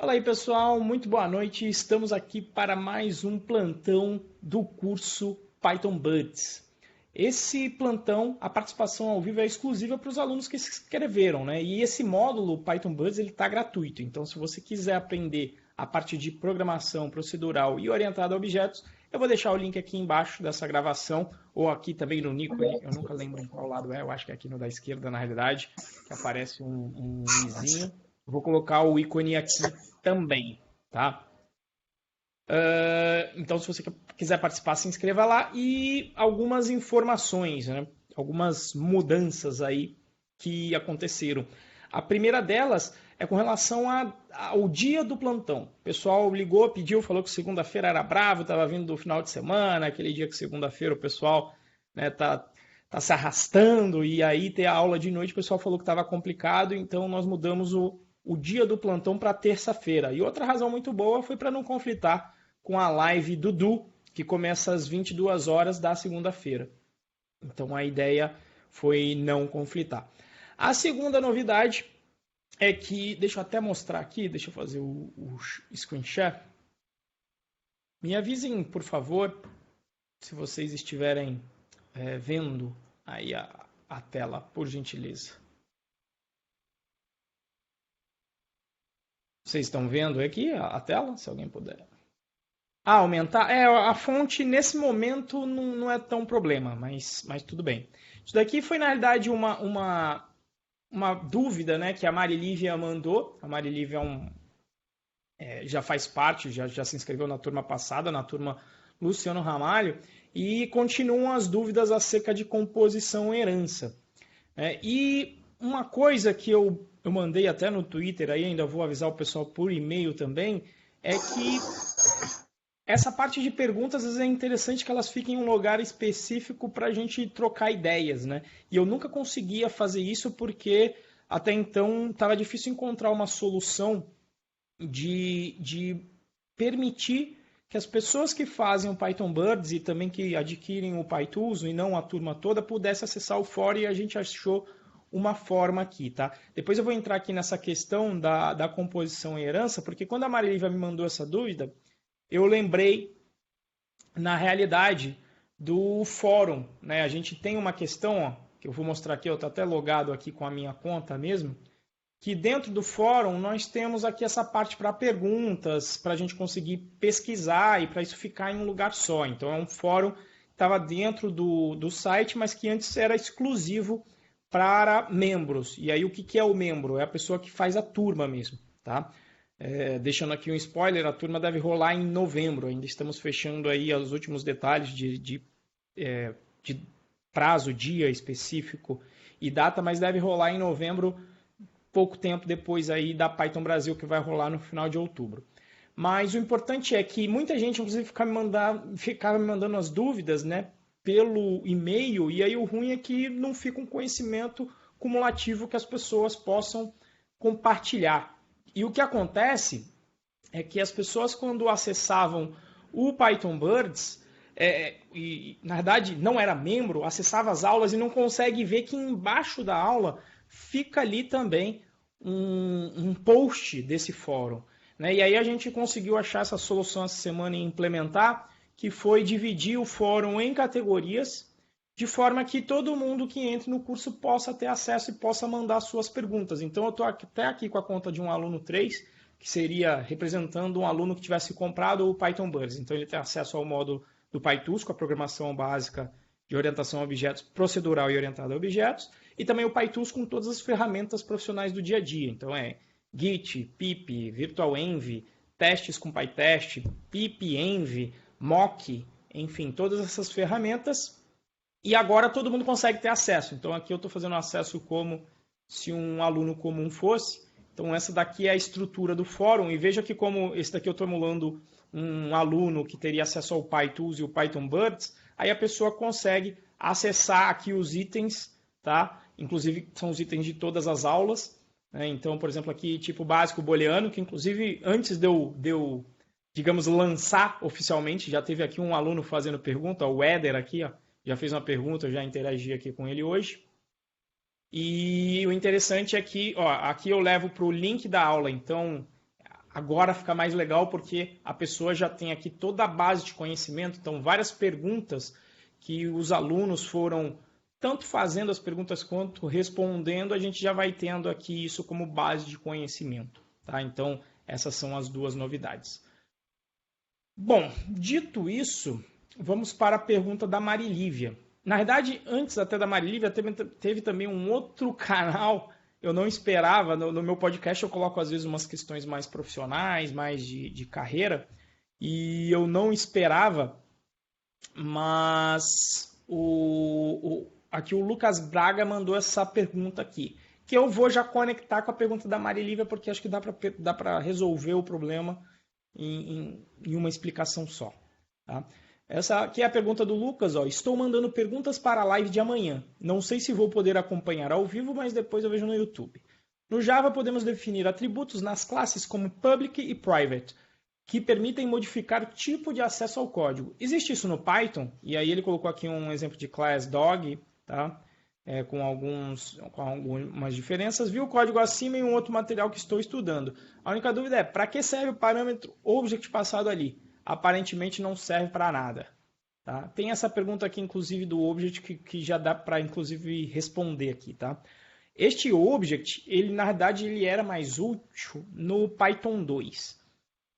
Fala aí, pessoal, muito boa noite. Estamos aqui para mais um plantão do curso Python Buds. Esse plantão, a participação ao vivo é exclusiva para os alunos que se inscreveram, né? E esse módulo Python Buds ele está gratuito. Então, se você quiser aprender a parte de programação procedural e orientada a objetos, eu vou deixar o link aqui embaixo dessa gravação, ou aqui também no ícone, eu nunca lembro em qual lado é, eu acho que é aqui no da esquerda, na realidade, que aparece um izinho. Vou colocar o ícone aqui também, tá? Então, se você quiser participar, se inscreva lá. E algumas informações, né? Algumas mudanças aí que aconteceram. A primeira delas é com relação ao dia do plantão. O pessoal ligou, pediu, falou que segunda-feira era bravo, estava vindo do final de semana, aquele dia que segunda-feira o pessoal, né, tá se arrastando, e aí ter a aula de noite, o pessoal falou que estava complicado, então nós mudamos o dia do plantão para terça-feira. E outra razão muito boa foi para não conflitar com a live do Du, que começa às 22 horas da segunda-feira. Então a ideia foi não conflitar. A segunda novidade é que, deixa eu até mostrar aqui, deixa eu fazer o screen share. Me avisem, por favor, se vocês estiverem vendo aí a tela, por gentileza. Vocês estão vendo aqui a tela? Se alguém puder. Aumentar? A fonte nesse momento não é tão problema, mas tudo bem. Isso daqui foi, na realidade, uma dúvida, né, que a Mari Lívia mandou. A Mari Lívia já faz parte, já se inscreveu na turma passada, na turma Luciano Ramalho, e continuam as dúvidas acerca de composição e herança. E uma coisa que eu mandei até no Twitter, aí ainda vou avisar o pessoal por e-mail também, é que essa parte de perguntas, às vezes é interessante que elas fiquem em um lugar específico para a gente trocar ideias, né? E eu nunca conseguia fazer isso porque até então estava difícil encontrar uma solução de permitir que as pessoas que fazem o Python Birds e também que adquirem o PyTools e não a turma toda pudessem acessar o fórum, e a gente achou uma forma aqui, tá? Depois eu vou entrar aqui nessa questão da composição e herança, porque quando a Marilívia me mandou essa dúvida, eu lembrei, na realidade, do fórum, né? A gente tem uma questão, ó, que eu vou mostrar aqui, eu estou até logado aqui com a minha conta mesmo, que dentro do fórum nós temos aqui essa parte para perguntas, para a gente conseguir pesquisar e para isso ficar em um lugar só. Então é um fórum que estava dentro do site, mas que antes era exclusivo para membros. E aí o que é o membro? É a pessoa que faz a turma mesmo, tá? Deixando aqui um spoiler, a turma deve rolar em novembro. Ainda estamos fechando aí os últimos detalhes de prazo, dia específico e data, mas deve rolar em novembro, pouco tempo depois aí da Python Brasil, que vai rolar no final de outubro. Mas o importante é que muita gente, inclusive, ficava me mandando as dúvidas, né, pelo e-mail, e aí o ruim é que não fica um conhecimento cumulativo que as pessoas possam compartilhar. E o que acontece é que as pessoas, quando acessavam o Python Birds, e na verdade não era membro, acessava as aulas e não consegue ver que embaixo da aula fica ali também um post desse fórum, né? E aí a gente conseguiu achar essa solução essa semana e implementar, que foi dividir o fórum em categorias, de forma que todo mundo que entre no curso possa ter acesso e possa mandar suas perguntas. Então eu estou até aqui com a conta de um aluno 3, que seria representando um aluno que tivesse comprado o Python Birds. Então ele tem acesso ao módulo do PyTools, com a programação básica de orientação a objetos, procedural e orientada a objetos, e também o PyTools com todas as ferramentas profissionais do dia a dia. Então Git, pip, virtualenv, testes com PyTest, pipenv, mock, enfim, todas essas ferramentas. E agora todo mundo consegue ter acesso. Então aqui eu estou fazendo acesso como se um aluno comum fosse. Então essa daqui é a estrutura do fórum. E veja que como esse daqui eu estou emulando um aluno que teria acesso ao PyTools e o Python Birds, aí a pessoa consegue acessar aqui os itens, tá? Inclusive são os itens de todas as aulas, né? Então, por exemplo, aqui tipo básico booleano, que inclusive antes de eu, digamos, lançar oficialmente, já teve aqui um aluno fazendo pergunta, o Éder aqui, ó, já fez uma pergunta, eu já interagi aqui com ele hoje. E o interessante é que, ó, aqui eu levo para o link da aula, então agora fica mais legal porque a pessoa já tem aqui toda a base de conhecimento, então várias perguntas que os alunos foram tanto fazendo as perguntas quanto respondendo, a gente já vai tendo aqui isso como base de conhecimento, tá? Então, essas são as duas novidades. Bom, dito isso, vamos para a pergunta da Marilívia. Na verdade, antes até da Marilívia, teve também um outro canal, eu não esperava, no meu podcast eu coloco às vezes umas questões mais profissionais, mais de carreira, e eu não esperava, mas aqui o Lucas Braga mandou essa pergunta aqui, que eu vou já conectar com a pergunta da Marilívia, porque acho que dá para resolver o problema em uma explicação só. Tá? Essa aqui é a pergunta do Lucas. Ó. Estou mandando perguntas para a live de amanhã. Não sei se vou poder acompanhar ao vivo, mas depois eu vejo no YouTube. No Java, podemos definir atributos nas classes como public e private, que permitem modificar o tipo de acesso ao código. Existe isso no Python? E aí ele colocou aqui um exemplo de class dog, tá? Com algumas diferenças. Vi o código acima em um outro material que estou estudando. A única dúvida é, para que serve o parâmetro object passado ali? Aparentemente não serve para nada. Tá? Tem essa pergunta aqui, inclusive, do object, que já dá para, inclusive, responder aqui. Tá? Este object, na verdade, ele era mais útil no Python 2.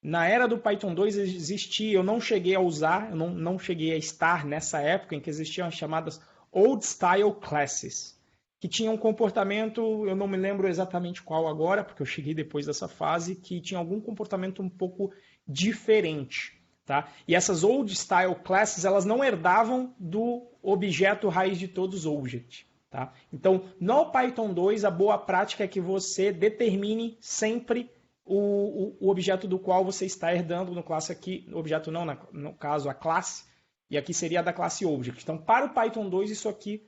Na era do Python 2 existia, eu não cheguei a usar, eu não cheguei a estar nessa época em que existiam as chamadas Old Style Classes, que tinham um comportamento, eu não me lembro exatamente qual agora, porque eu cheguei depois dessa fase, que tinha algum comportamento um pouco diferente. Tá? E essas Old Style Classes, elas não herdavam do objeto raiz de todos object. Tá? Então, no Python 2, a boa prática é que você determine sempre o objeto do qual você está herdando, no classe aqui, objeto não, no caso a classe, e aqui seria a da classe object. Então, para o Python 2, isso aqui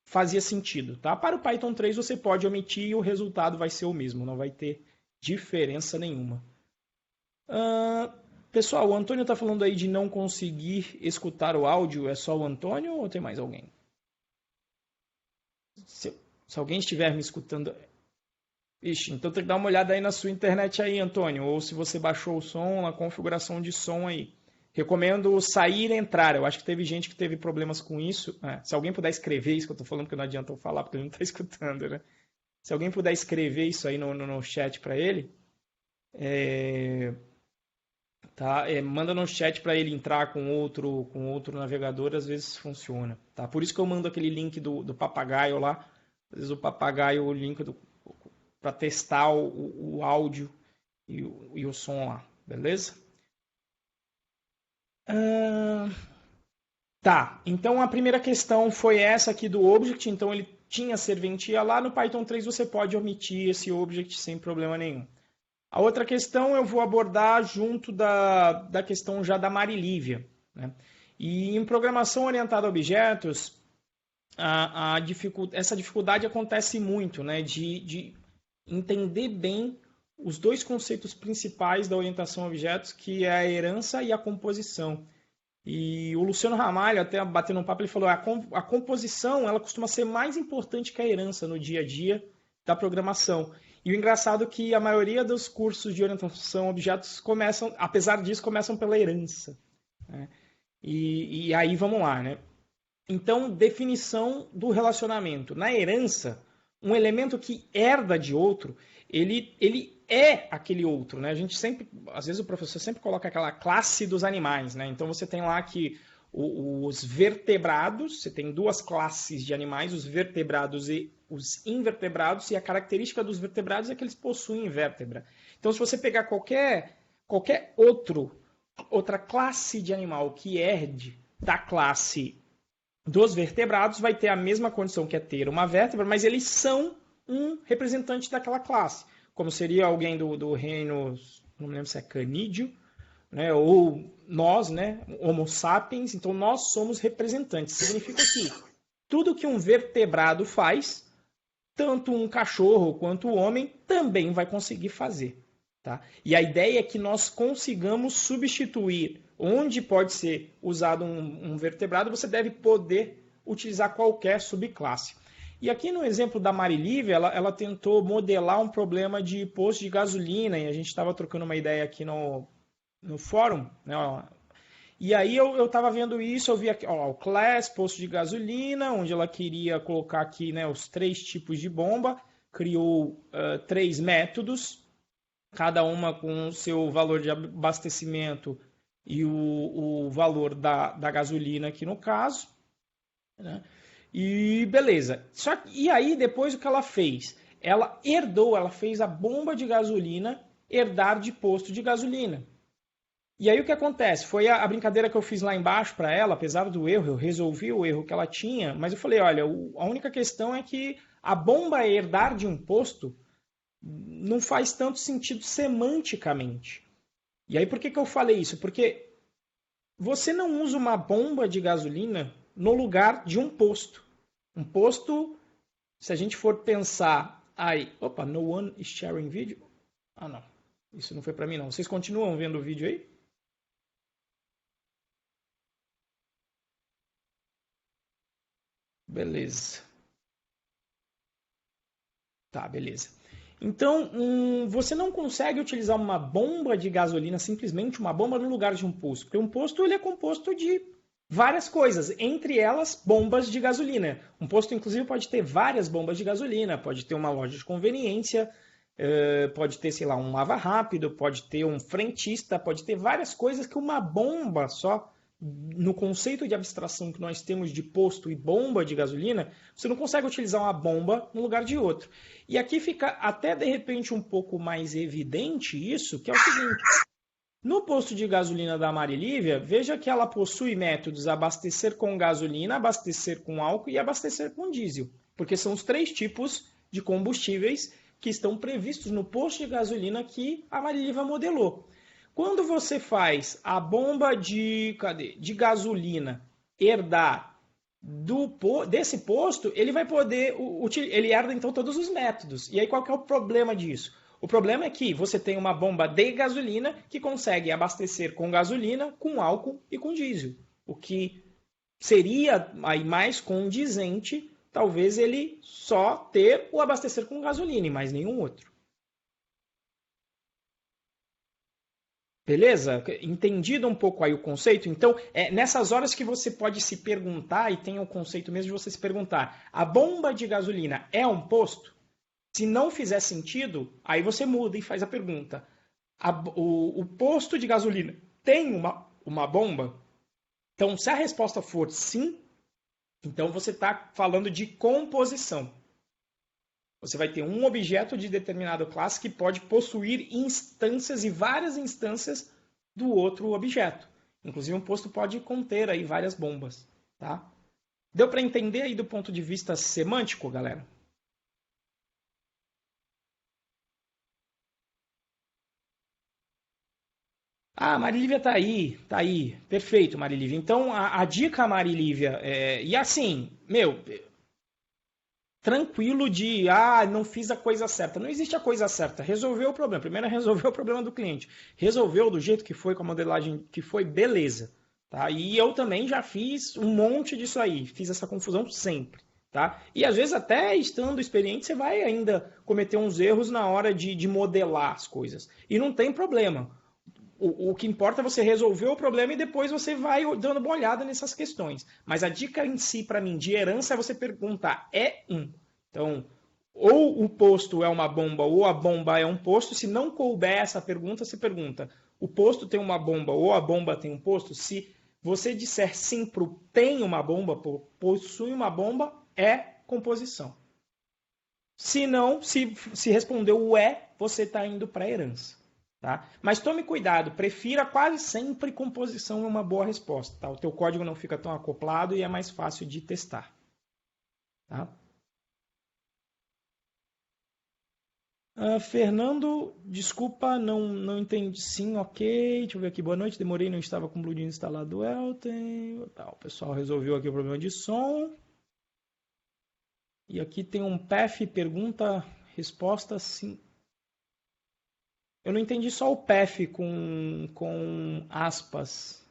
fazia sentido. Tá? Para o Python 3, você pode omitir e o resultado vai ser o mesmo, não vai ter diferença nenhuma. Pessoal, o Antônio está falando aí de não conseguir escutar o áudio. É só o Antônio ou tem mais alguém? Se alguém estiver me escutando... Ixi, então tem que dar uma olhada aí na sua internet aí, Antônio. Ou se você baixou o som, na configuração de som aí. Recomendo sair e entrar. Eu acho que teve gente que teve problemas com isso. Se alguém puder escrever isso que eu estou falando, porque não adianta eu falar, porque ele não está escutando, né? Se alguém puder escrever isso aí no chat para ele, tá? Manda no chat para ele entrar com outro navegador, às vezes funciona. Tá? Por isso que eu mando aquele link do papagaio lá. Às vezes o papagaio, o link para testar o áudio e o som lá. Beleza? Tá, então a primeira questão foi essa aqui do object, então ele tinha serventia lá, no Python 3 você pode omitir esse object sem problema nenhum. A outra questão eu vou abordar junto da questão já da Marilívia. Né? E em programação orientada a objetos, essa dificuldade acontece muito, né? de entender bem os dois conceitos principais da orientação a objetos, que é a herança e a composição. E o Luciano Ramalho, até batendo um papo, ele falou que a composição ela costuma ser mais importante que a herança no dia a dia da programação. E o engraçado é que a maioria dos cursos de orientação a objetos apesar disso, começam pela herança. Né? E aí vamos lá. Né? Então, definição do relacionamento. Na herança, um elemento que herda de outro, ele é aquele outro, né? A gente sempre, às vezes o professor sempre coloca aquela classe dos animais, né? Então você tem lá que os vertebrados, você tem duas classes de animais, os vertebrados e os invertebrados, e a característica dos vertebrados é que eles possuem vértebra. Então se você pegar qualquer outra classe de animal que herde da classe dos vertebrados, vai ter a mesma condição que é ter uma vértebra, mas eles são um representante daquela classe. Como seria alguém do reino, não me lembro se é canídeo, né? Ou nós, né? Homo sapiens, então nós somos representantes. Significa que tudo que um vertebrado faz, tanto um cachorro quanto o homem, também vai conseguir fazer. Tá? E a ideia é que nós consigamos substituir, onde pode ser usado um vertebrado, você deve poder utilizar qualquer subclasse. E aqui no exemplo da Marilívia, ela tentou modelar um problema de posto de gasolina, e a gente estava trocando uma ideia aqui no fórum, né? E aí eu estava vendo isso, eu vi aqui, ó, o Class, posto de gasolina, onde ela queria colocar aqui, né, os 3 tipos de bomba, criou 3 métodos, cada uma com o seu valor de abastecimento e o valor da gasolina aqui no caso, né? E beleza. E aí depois o que ela fez? Ela herdou, ela fez a bomba de gasolina herdar de posto de gasolina. E aí o que acontece? Foi a brincadeira que eu fiz lá embaixo para ela, apesar do erro, eu resolvi o erro que ela tinha, mas eu falei, olha, a única questão é que a bomba herdar de um posto não faz tanto sentido semanticamente. E aí por que eu falei isso? Porque você não usa uma bomba de gasolina no lugar de um posto. Um posto, se a gente for pensar aí, opa, no one is sharing video. Ah, não. Isso não foi para mim não. Vocês continuam vendo o vídeo aí? Beleza. Tá, beleza. Então, você não consegue utilizar uma bomba de gasolina, simplesmente uma bomba no lugar de um posto, porque um posto ele é composto de várias coisas, entre elas bombas de gasolina. Um posto, inclusive, pode ter várias bombas de gasolina, pode ter uma loja de conveniência, pode ter, sei lá, um lava rápido, pode ter um frentista, pode ter várias coisas que uma bomba só, no conceito de abstração que nós temos de posto e bomba de gasolina, você não consegue utilizar uma bomba no lugar de outro. E aqui fica até de repente um pouco mais evidente isso, que é o seguinte: no posto de gasolina da Marilívia, veja que ela possui métodos abastecer com gasolina, abastecer com álcool e abastecer com diesel, porque são os 3 tipos de combustíveis que estão previstos no posto de gasolina que a Marilívia modelou. Quando você faz a bomba de gasolina herdar desse posto, ele vai poder, ele herda então todos os métodos. E aí qual que é o problema disso? O problema é que você tem uma bomba de gasolina que consegue abastecer com gasolina, com álcool e com diesel. O que seria aí mais condizente, talvez ele só ter o abastecer com gasolina e mais nenhum outro. Beleza? Entendido um pouco aí o conceito? Então, é nessas horas que você pode se perguntar, e tem o conceito mesmo de você se perguntar: a bomba de gasolina é um posto? Se não fizer sentido, aí você muda e faz a pergunta: o posto de gasolina tem uma bomba? Então, se a resposta for sim, então você está falando de composição. Você vai ter um objeto de determinada classe que pode possuir instâncias e várias instâncias do outro objeto. Inclusive, um posto pode conter aí várias bombas. Tá? Deu para entender aí do ponto de vista semântico, galera? Ah, Marilívia tá aí, tá aí. Perfeito, Marilívia. Então, a dica, Marilívia, e assim, meu, tranquilo de, não fiz a coisa certa. Não existe a coisa certa. Resolveu o problema. Primeiro, resolveu o problema do cliente. Resolveu do jeito que foi, com a modelagem que foi, beleza. Tá? E eu também já fiz um monte disso aí. Fiz essa confusão sempre. Tá? E às vezes, até estando experiente, você vai ainda cometer uns erros na hora de modelar as coisas. E não tem problema. O que importa é você resolver o problema e depois você vai dando uma olhada nessas questões. Mas a dica em si, para mim, de herança é você perguntar: Então, ou o posto é uma bomba ou a bomba é um posto. Se não couber essa pergunta, você pergunta: o posto tem uma bomba ou a bomba tem um posto? Se você disser sim para o tem uma bomba, possui uma bomba, é composição. Se não, se respondeu o você está indo para a herança. Tá? Mas tome cuidado, prefira quase sempre composição é uma boa resposta. Tá? O teu código não fica tão acoplado e é mais fácil de testar. Tá? Fernando, desculpa, não entendi. Sim, ok. Deixa eu ver aqui. Boa noite, demorei, não estava com o Bluetooth instalado. Tá, o pessoal resolveu aqui o problema de som. E aqui tem um PF, pergunta, resposta, sim. Eu não entendi só o PF com aspas.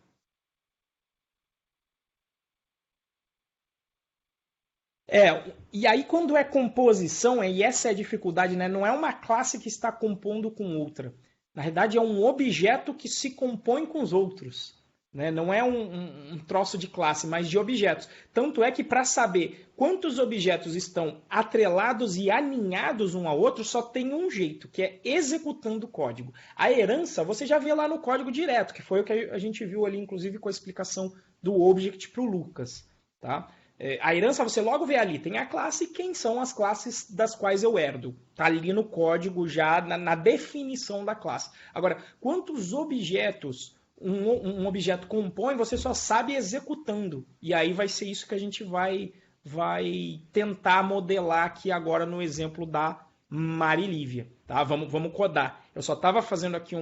E aí quando é composição, e essa é a dificuldade, né? Não é uma classe que está compondo com outra. Na verdade, é um objeto que se compõe com os outros. Né? Não é um troço de classe, mas de objetos. Tanto é que para saber quantos objetos estão atrelados e alinhados um ao outro, só tem um jeito, que é executando o código. A herança, você já vê lá no código direto, que foi o que a gente viu ali, inclusive, com a explicação do object para o Lucas. Tá? A herança você logo vê ali, tem a classe e quem são as classes das quais eu herdo. Está ali no código já, na definição da classe. Agora, quantos objetos um objeto compõe, você só sabe executando. E aí vai ser isso que a gente vai tentar modelar aqui agora no exemplo da Marilívia. Tá? Vamos codar. Eu só estava fazendo aqui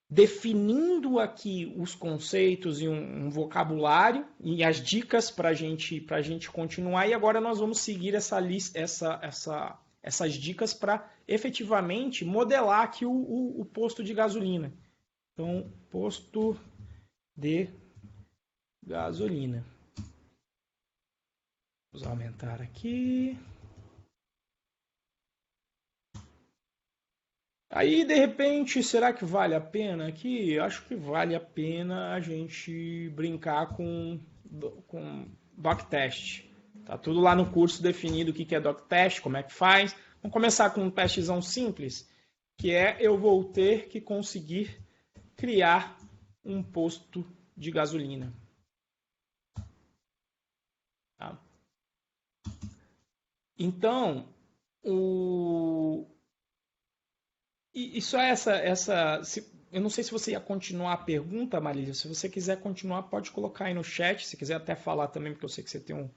definindo aqui os conceitos e um vocabulário e as dicas para a gente continuar. E agora nós vamos seguir essas dicas para efetivamente modelar aqui o posto de gasolina. Então, posto de gasolina. Vamos aumentar aqui. Aí, de repente, será que vale a pena aqui? Acho que vale a pena a gente brincar com doctest. Tá tudo lá no curso definido o que é doctest, como é que faz. Vamos começar com um testzão simples, que é eu vou ter que conseguir criar um posto de gasolina. Tá? Então, e só eu não sei se você ia continuar a pergunta, Marília. Se você quiser continuar, pode colocar aí no chat. Se quiser até falar também, porque eu sei que você tem um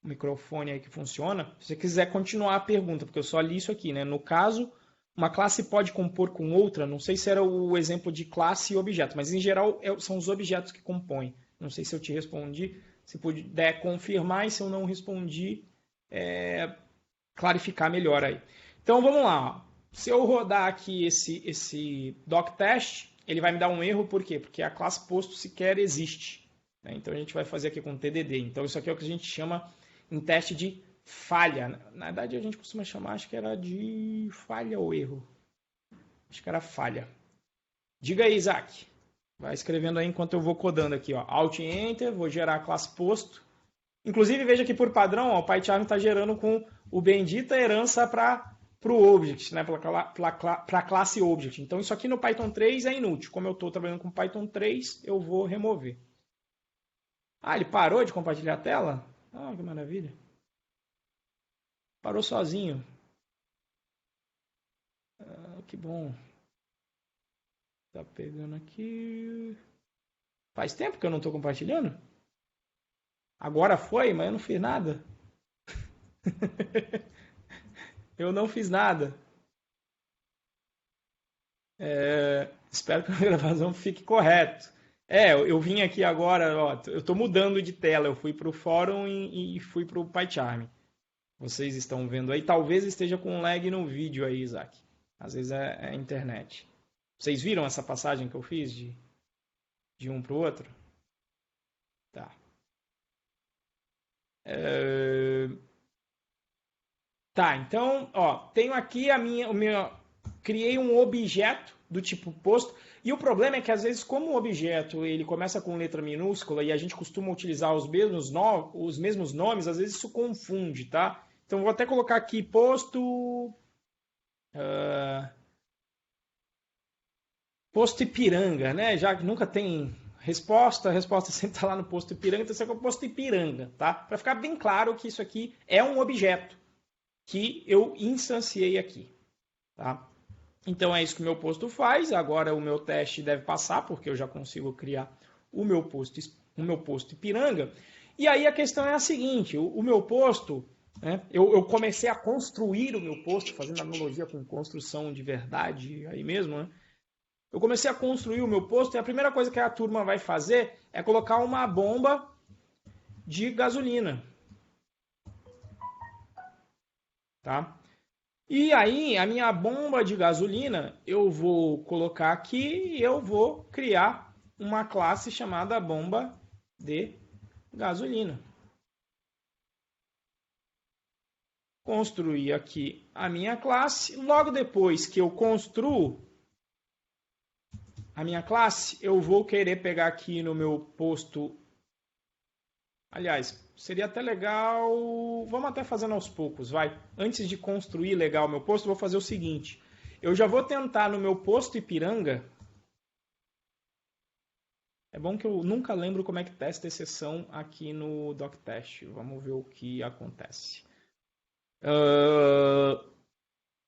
microfone aí que funciona. Se você quiser continuar a pergunta, porque eu só li isso aqui, né? No caso, uma classe pode compor com outra. Não sei se era o exemplo de classe e objeto, mas em geral são os objetos que compõem. Não sei se eu te respondi. Se puder confirmar, e se eu não respondi, clarificar melhor aí. Então vamos lá. Se eu rodar aqui esse doctest, ele vai me dar um erro, por quê? Porque a classe posto sequer existe. Né? Então a gente vai fazer aqui com TDD. Então isso aqui é o que a gente chama em teste de falha. Na verdade a gente costuma chamar, acho que era de falha ou erro. Acho que era falha. Diga aí, Isaac. Vai escrevendo aí enquanto eu vou codando aqui. Ó. Alt e Enter, vou gerar a classe posto. Inclusive, veja que por padrão, ó, o PyCharm está gerando com o bendita herança para o object, né? Para a classe object. Então isso aqui no Python 3 é inútil. Como eu estou trabalhando com Python 3, eu vou remover. Ah, ele parou de compartilhar a tela? Ah, que maravilha. Parou sozinho. Ah, que bom. Tá pegando aqui. Faz tempo que eu não estou compartilhando? Agora foi, mas eu não fiz nada. Eu não fiz nada. Espero que a gravação fique correto. Eu vim aqui agora, ó, eu estou mudando de tela. Eu fui para o fórum e fui para o PyCharm. Vocês estão vendo aí. Talvez esteja com lag no vídeo aí, Isaac. Às vezes é a internet. Vocês viram essa passagem que eu fiz de um para o outro? Tá. Tá, então, ó, tenho aqui criei um objeto do tipo posto, e o problema é que às vezes como o objeto ele começa com letra minúscula e a gente costuma utilizar os mesmos nomes, às vezes isso confunde, tá? Então vou até colocar aqui posto posto Ipiranga, né? Já que nunca tem resposta, a resposta sempre está lá no posto Ipiranga, então isso aqui é o posto Ipiranga, tá? Para ficar bem claro que isso aqui é um objeto que eu instanciei aqui, tá? Então é isso que o meu posto faz. Agora o meu teste deve passar, porque eu já consigo criar o meu posto Ipiranga. E aí a questão é a seguinte, o meu posto, né, eu comecei a construir o meu posto, fazendo analogia com construção de verdade aí mesmo, né? Eu comecei a construir o meu posto e a primeira coisa que a turma vai fazer é colocar uma bomba de gasolina. Tá? E aí, a minha bomba de gasolina, eu vou colocar aqui e eu vou criar uma classe chamada bomba de gasolina. construir aqui a minha classe. Logo depois que eu construo a minha classe, eu vou querer pegar aqui no meu posto. Aliás, seria até legal. Vamos até fazendo aos poucos, vai. Antes de construir legal o meu posto, eu vou fazer o seguinte. Eu já vou tentar no meu posto Ipiranga. É bom que eu nunca lembro como é que testa exceção aqui no doctest. Vamos ver o que acontece.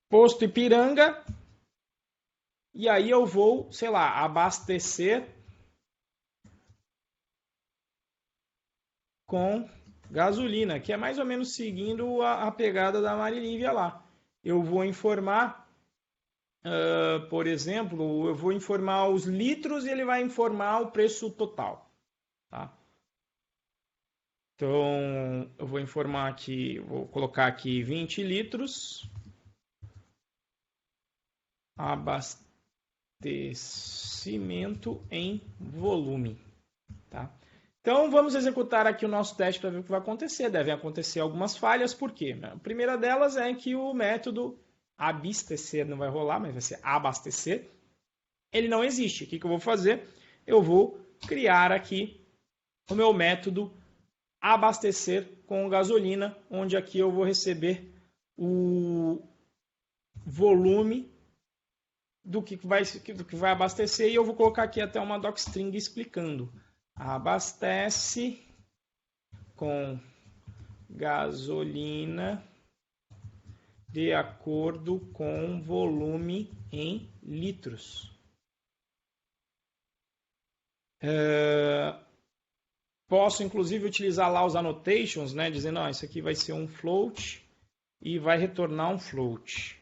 Posto Ipiranga. E aí eu vou, sei lá, abastecer com gasolina, que é mais ou menos seguindo a pegada da Marilívia lá. Eu vou informar, por exemplo, eu vou informar os litros e ele vai informar o preço total. Tá? Então, eu vou informar aqui, vou colocar aqui 20 litros. Abastecimento em volume. Tá? Então, vamos executar aqui o nosso teste para ver o que vai acontecer. Devem acontecer algumas falhas, por quê? A primeira delas é que o método abastecer não vai rolar, mas vai ser abastecer. Ele não existe. O que eu vou fazer? Eu vou criar aqui o meu método abastecer com gasolina, onde aqui eu vou receber o volume do que vai abastecer, e eu vou colocar aqui até uma docstring explicando. Abastece com gasolina de acordo com volume em litros. Posso, inclusive, utilizar lá os annotations, né, dizendo, isso aqui vai ser um float e vai retornar um float.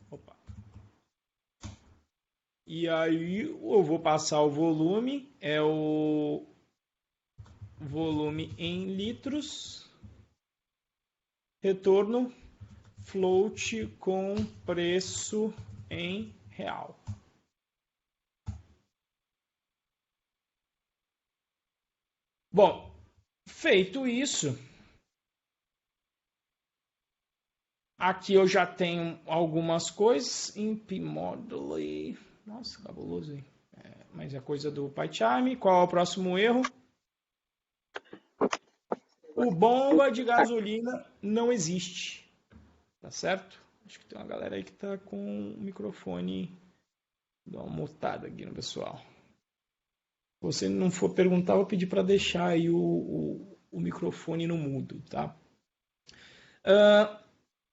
Opa. E aí eu vou passar o volume, é o volume em litros, retorno float com preço em real. Bom, feito isso, aqui eu já tenho algumas coisas. Imp module. Nossa, cabuloso, hein? Mas é coisa do PyCharm. Qual é o próximo erro? O bomba de gasolina não existe. Tá certo? Acho que tem uma galera aí que tá com o microfone. Dá uma mutada aqui no pessoal. Se você não for perguntar, eu vou pedir para deixar aí o microfone no mudo, tá?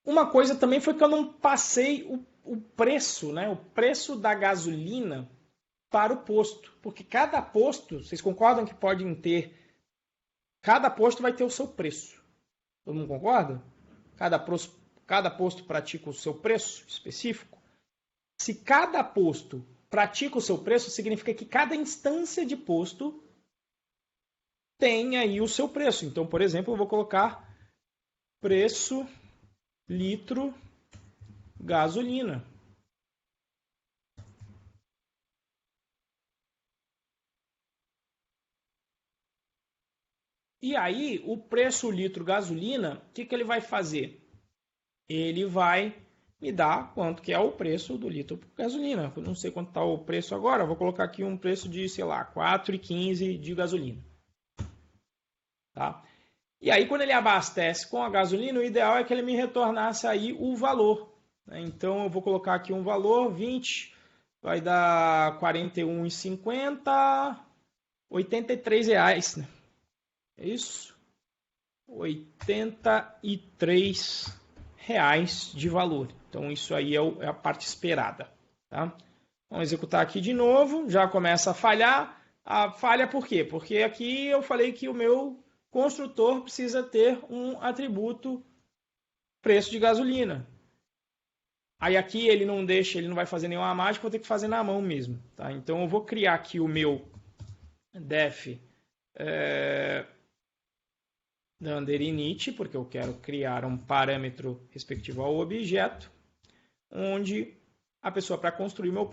Uma coisa também foi que eu não passei o preço, né? O preço da gasolina para o posto. Porque cada posto, vocês concordam que podem ter... Cada posto vai ter o seu preço. Todo mundo concorda? Cada posto pratica o seu preço específico. Se cada posto pratica o seu preço, significa que cada instância de posto tem aí o seu preço. Então, por exemplo, eu vou colocar preço litro gasolina. E aí, o preço litro gasolina, o que ele vai fazer? Ele vai me dar quanto que é o preço do litro por gasolina. Eu não sei quanto está o preço agora, vou colocar aqui um preço de, sei lá, 4,15 de gasolina. Tá? E aí, quando ele abastece com a gasolina, o ideal é que ele me retornasse aí o valor. Né? Então, eu vou colocar aqui um valor, 20, vai dar R$ 41,50, R$83, né? É isso? R$83 de valor. Então, isso aí é a parte esperada. Tá? Vamos executar aqui de novo. Já começa a falhar. A falha por quê? Porque aqui eu falei que o meu construtor precisa ter um atributo preço de gasolina. Aí aqui ele não deixa, ele não vai fazer nenhuma mágica, vou ter que fazer na mão mesmo. Tá? Então eu vou criar aqui o meu def init, porque eu quero criar um parâmetro respectivo ao objeto, onde a pessoa, para construir o meu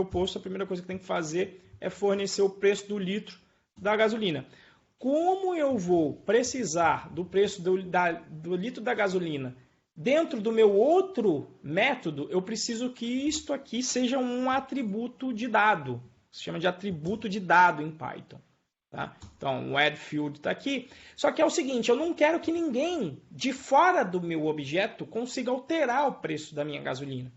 posto, a primeira coisa que tem que fazer é fornecer o preço do litro da gasolina. como eu vou precisar do preço do litro da gasolina dentro do meu outro método, eu preciso que isto aqui seja um atributo de dado. Se chama de atributo de dado em Python. Tá? Então, o add field está aqui. Só que é o seguinte, eu não quero que ninguém de fora do meu objeto consiga alterar o preço da minha gasolina.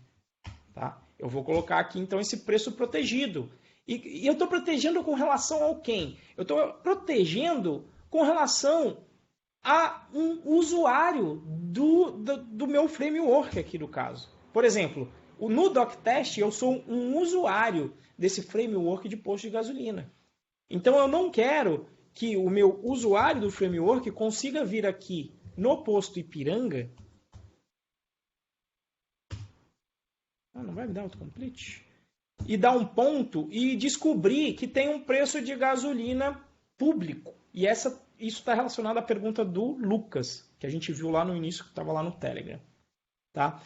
Tá? Eu vou colocar aqui, então, esse preço protegido. E eu estou protegendo com relação ao quem? Eu estou protegendo com relação a um usuário do meu framework aqui no caso. Por exemplo, no doctest eu sou um usuário desse framework de posto de gasolina. Então eu não quero que o meu usuário do framework consiga vir aqui no posto Ipiranga. Não vai me dar autocomplete? E dar um ponto e descobrir que tem um preço de gasolina público. E isso está relacionado à pergunta do Lucas, que a gente viu lá no início, que estava lá no Telegram. Tá?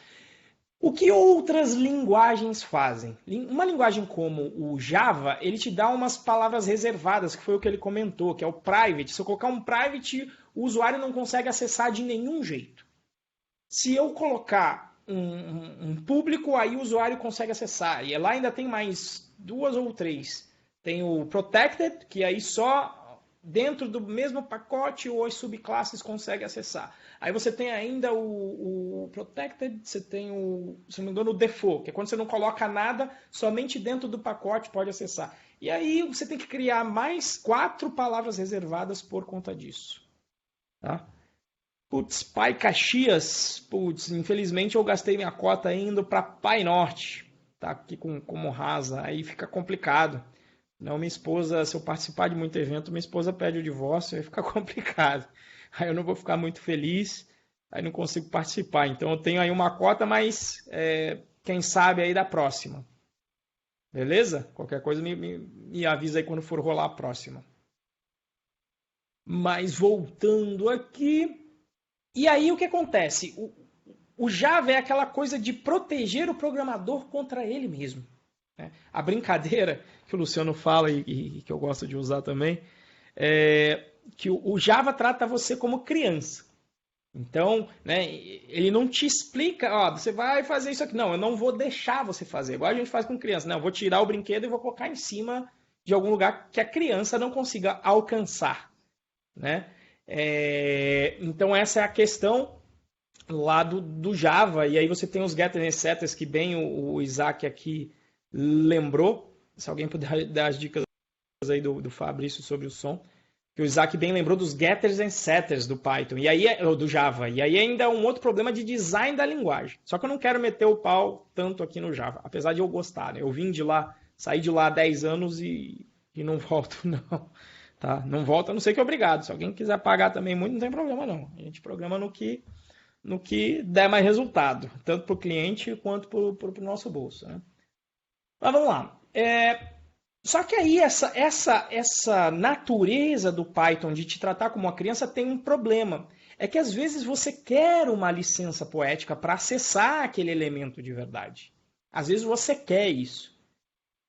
O que outras linguagens fazem? Uma linguagem como o Java, ele te dá umas palavras reservadas, que foi o que ele comentou, que é o private. Se eu colocar um private, o usuário não consegue acessar de nenhum jeito. Se eu colocar um público, aí o usuário consegue acessar. E lá ainda tem mais 2 ou 3. Tem o protected, que aí só dentro do mesmo pacote ou as subclasses consegue acessar. Aí você tem ainda o protected, você tem se não me engano, o default, que é quando você não coloca nada, somente dentro do pacote pode acessar. E aí você tem que criar mais 4 palavras reservadas por conta disso. Tá? Putz, Pai Caxias, putz, infelizmente eu gastei minha cota indo para Pai Norte, tá aqui como rasa, aí fica complicado. Não, minha esposa, se eu participar de muito evento, minha esposa pede o divórcio, aí fica complicado. Aí eu não vou ficar muito feliz, aí não consigo participar. Então eu tenho aí uma cota, mas quem sabe aí da próxima. Beleza? Qualquer coisa me avisa aí quando for rolar a próxima. Mas voltando aqui... E aí o que acontece? O Java é aquela coisa de proteger o programador contra ele mesmo. Né? A brincadeira que o Luciano fala e que eu gosto de usar também é que o Java trata você como criança. Então, né, ele não te explica, ó, você vai fazer isso aqui. Não, eu não vou deixar você fazer. Igual a gente faz com criança. Não, eu vou tirar o brinquedo e vou colocar em cima de algum lugar que a criança não consiga alcançar. Né? Então essa é a questão lá do Java, e aí você tem os getters e setters que bem o Isaac aqui lembrou, se alguém puder dar as dicas aí do Fabrício sobre o som, que o Isaac bem lembrou dos getters and setters do Python, e aí do Java, e aí ainda é um outro problema de design da linguagem, só que eu não quero meter o pau tanto aqui no Java, apesar de eu gostar, né? Eu vim de lá, saí de lá há 10 anos e não volto não. Tá? Não volta a não ser que obrigado. Se alguém quiser pagar também muito, não tem problema não. A gente programa no que der mais resultado, tanto para o cliente quanto para o nosso bolso. Né? Mas vamos lá. Só que aí essa natureza do Python de te tratar como uma criança tem um problema. É que às vezes você quer uma licença poética para acessar aquele elemento de verdade. Às vezes você quer isso.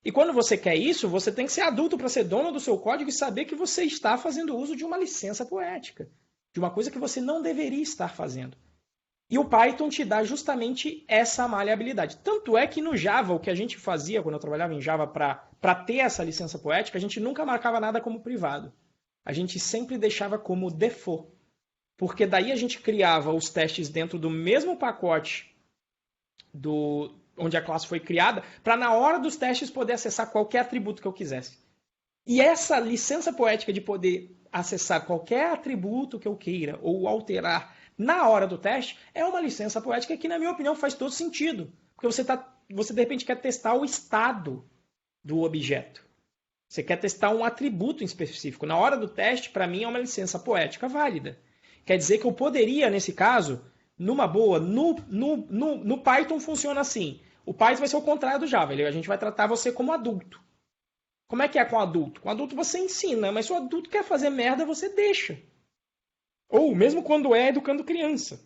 E quando você quer isso, você tem que ser adulto para ser dono do seu código e saber que você está fazendo uso de uma licença poética, de uma coisa que você não deveria estar fazendo. E o Python te dá justamente essa maleabilidade. Tanto é que no Java, o que a gente fazia quando eu trabalhava em Java para ter essa licença poética, a gente nunca marcava nada como privado. A gente sempre deixava como default. Porque daí a gente criava os testes dentro do mesmo pacote onde a classe foi criada, para na hora dos testes poder acessar qualquer atributo que eu quisesse. E essa licença poética de poder acessar qualquer atributo que eu queira ou alterar na hora do teste é uma licença poética que, na minha opinião, faz todo sentido. Porque você de repente quer testar o estado do objeto. Você quer testar um atributo em específico. Na hora do teste, para mim, é uma licença poética válida. Quer dizer que eu poderia, nesse caso, numa boa, no Python funciona assim. O Python vai ser o contrário do Java. A gente vai tratar você como adulto. Como é que é com adulto? Com adulto você ensina, mas se o adulto quer fazer merda, você deixa. Ou mesmo quando é educando criança.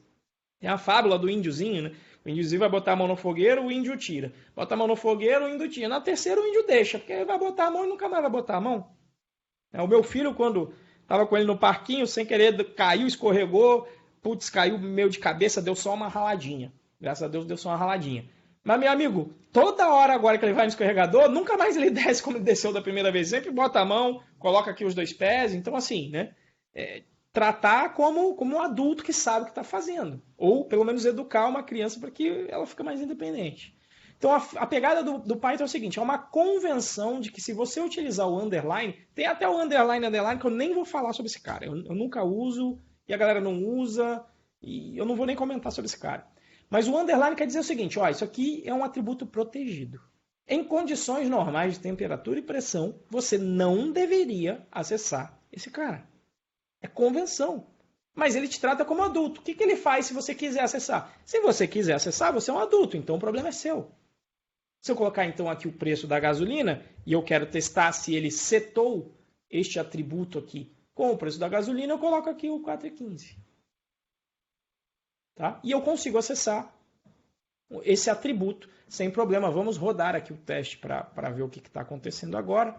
Tem a fábula do índiozinho, né? O índiozinho vai botar a mão no fogueiro, o índio tira. Bota a mão no fogueiro, o índio tira. Na terceira, o índio deixa, porque ele vai botar a mão e nunca mais vai botar a mão. O meu filho, quando Tava com ele no parquinho, sem querer, caiu, escorregou, putz, caiu meio de cabeça, deu só uma raladinha. Graças a Deus deu só uma raladinha. Mas, meu amigo, toda hora agora que ele vai no escorregador, nunca mais ele desce como ele desceu da primeira vez. Sempre bota a mão, coloca aqui os 2 pés. Então, assim, né? Tratar como um adulto que sabe o que está fazendo. Ou, pelo menos, educar uma criança para que ela fique mais independente. Então, a pegada do Python é o seguinte, é uma convenção de que se você utilizar o underline, tem até o underline, que eu nem vou falar sobre esse cara. Eu nunca uso, e a galera não usa, e eu não vou nem comentar sobre esse cara. Mas o underline quer dizer o seguinte, ó, isso aqui é um atributo protegido. Em condições normais de temperatura e pressão, você não deveria acessar esse cara. É convenção. Mas ele te trata como adulto. O que ele faz se você quiser acessar? Se você quiser acessar, você é um adulto, então o problema é seu. Se eu colocar então aqui o preço da gasolina e eu quero testar se ele setou este atributo aqui com o preço da gasolina, eu coloco aqui o 4,15. Tá? E eu consigo acessar esse atributo sem problema. Vamos rodar aqui o teste para ver o que está acontecendo agora.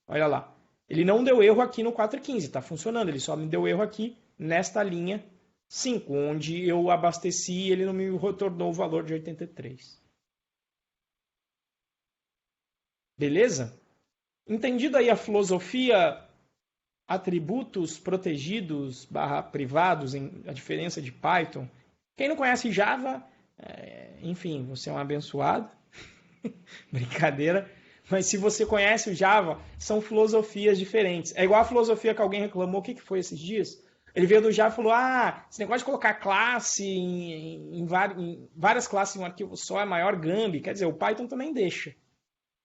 Olha lá. Ele não deu erro aqui no 4,15, está funcionando. Ele só me deu erro aqui nesta linha 5, onde eu abasteci e ele não me retornou o valor de 83. Beleza? Entendido aí a filosofia, atributos protegidos / privados, a diferença de Python. Quem não conhece Java, enfim, você é um abençoado. Brincadeira. Mas se você conhece o Java, são filosofias diferentes. É igual a filosofia que alguém reclamou, o que foi esses dias? Ele veio do Java e falou, esse negócio de colocar classe em várias classes em um arquivo só é maior gambe. Quer dizer, o Python também deixa.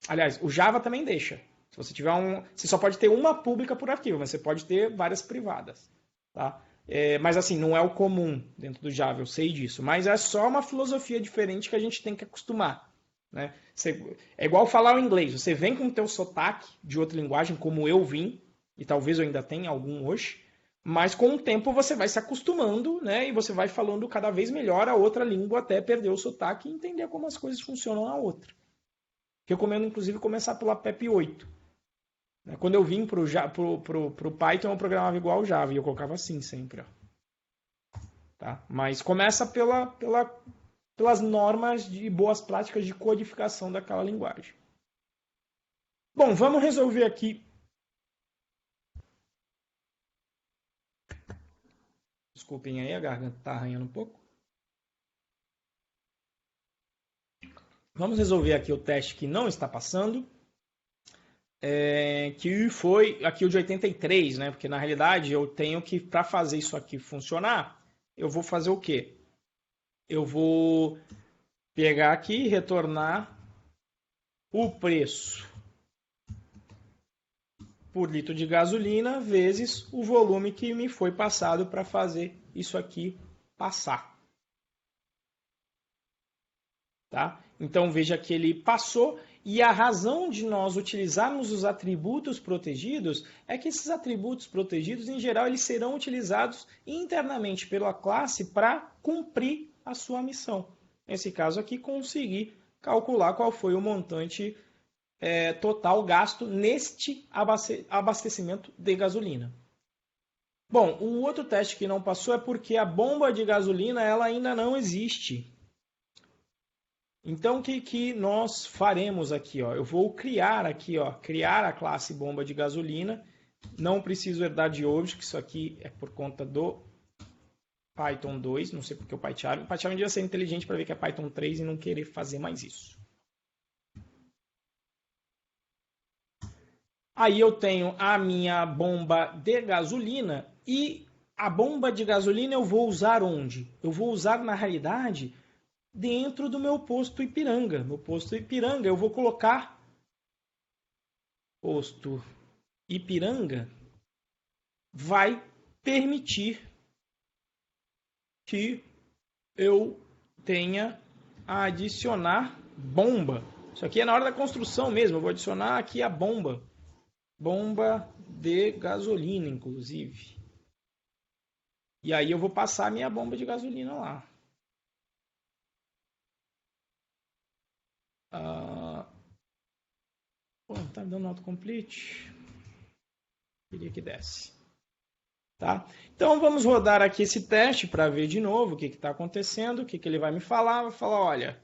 Aliás, o Java também deixa. Se você tiver você só pode ter uma pública por arquivo, mas você pode ter várias privadas. Tá? Mas assim, não é o comum dentro do Java, eu sei disso. Mas é só uma filosofia diferente que a gente tem que acostumar. Né? É igual falar o inglês. Você vem com o teu sotaque de outra linguagem, como eu vim, e talvez eu ainda tenha algum hoje, mas com o tempo você vai se acostumando, né? E você vai falando cada vez melhor a outra língua até perder o sotaque e entender como as coisas funcionam na outra. Recomendo, inclusive, começar pela PEP 8. Quando eu vim pro Python, eu programava igual o Java, e eu colocava assim sempre. Ó. Tá? Mas começa pelas normas de boas práticas de codificação daquela linguagem. Bom, vamos resolver aqui. Desculpem aí, a garganta está arranhando um pouco. Vamos resolver aqui o teste que não está passando. Que foi aqui o de 83, né? Porque na realidade eu tenho que, para fazer isso aqui funcionar, eu vou fazer o quê? Eu vou pegar aqui e retornar o preço por litro de gasolina vezes o volume que me foi passado para fazer isso aqui passar. Tá? Então veja que ele passou e a razão de nós utilizarmos os atributos protegidos é que esses atributos protegidos, em geral, eles serão utilizados internamente pela classe para cumprir a sua missão. Nesse caso aqui, conseguir calcular qual foi o montante total gasto neste abastecimento de gasolina. Bom, o outro teste que não passou é porque a bomba de gasolina ela ainda não existe. Então, o que nós faremos aqui? Ó? Eu vou criar aqui, ó, criar a classe bomba de gasolina. Não preciso herdar de object, isso aqui é por conta do Python 2, não sei porque o PyCharm. O PyCharm devia ser inteligente para ver que é Python 3 e não querer fazer mais isso. Aí eu tenho a minha bomba de gasolina e a bomba de gasolina eu vou usar onde? Eu vou usar, na realidade, dentro do meu posto Ipiranga. No posto Ipiranga eu vou colocar posto Ipiranga vai permitir que eu tenha a adicionar bomba. Isso aqui é na hora da construção mesmo. Eu vou adicionar aqui a bomba. Bomba de gasolina, inclusive. E aí eu vou passar a minha bomba de gasolina lá. Pô, tá dando autocomplete. Queria que desse. Tá? Então vamos rodar aqui esse teste para ver de novo o que está acontecendo, o que ele vai me falar. Vai falar, olha,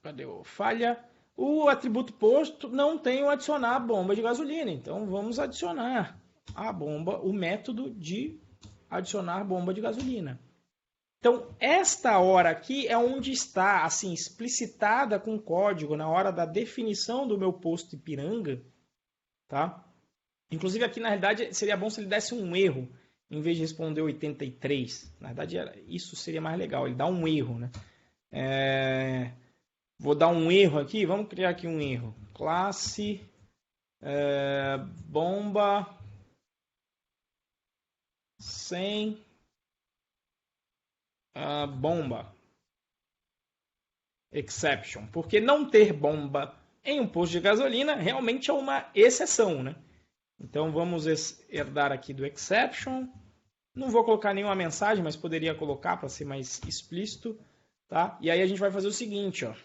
cadê o falha? O atributo posto não tem o adicionar bomba de gasolina, então vamos adicionar a bomba, o método de adicionar bomba de gasolina. Então, esta hora aqui é onde está, assim, explicitada com código na hora da definição do meu posto Ipiranga, tá? Inclusive aqui, na realidade, seria bom se ele desse um erro, em vez de responder 83. Na verdade, isso seria mais legal, ele dá um erro, né? Vou dar um erro aqui, vamos criar aqui um erro. Classe bomba sem bomba. Exception. Porque não ter bomba em um posto de gasolina realmente é uma exceção, né? Então vamos herdar aqui do exception. Não vou colocar nenhuma mensagem, mas poderia colocar para ser mais explícito, tá? E aí a gente vai fazer o seguinte, ó.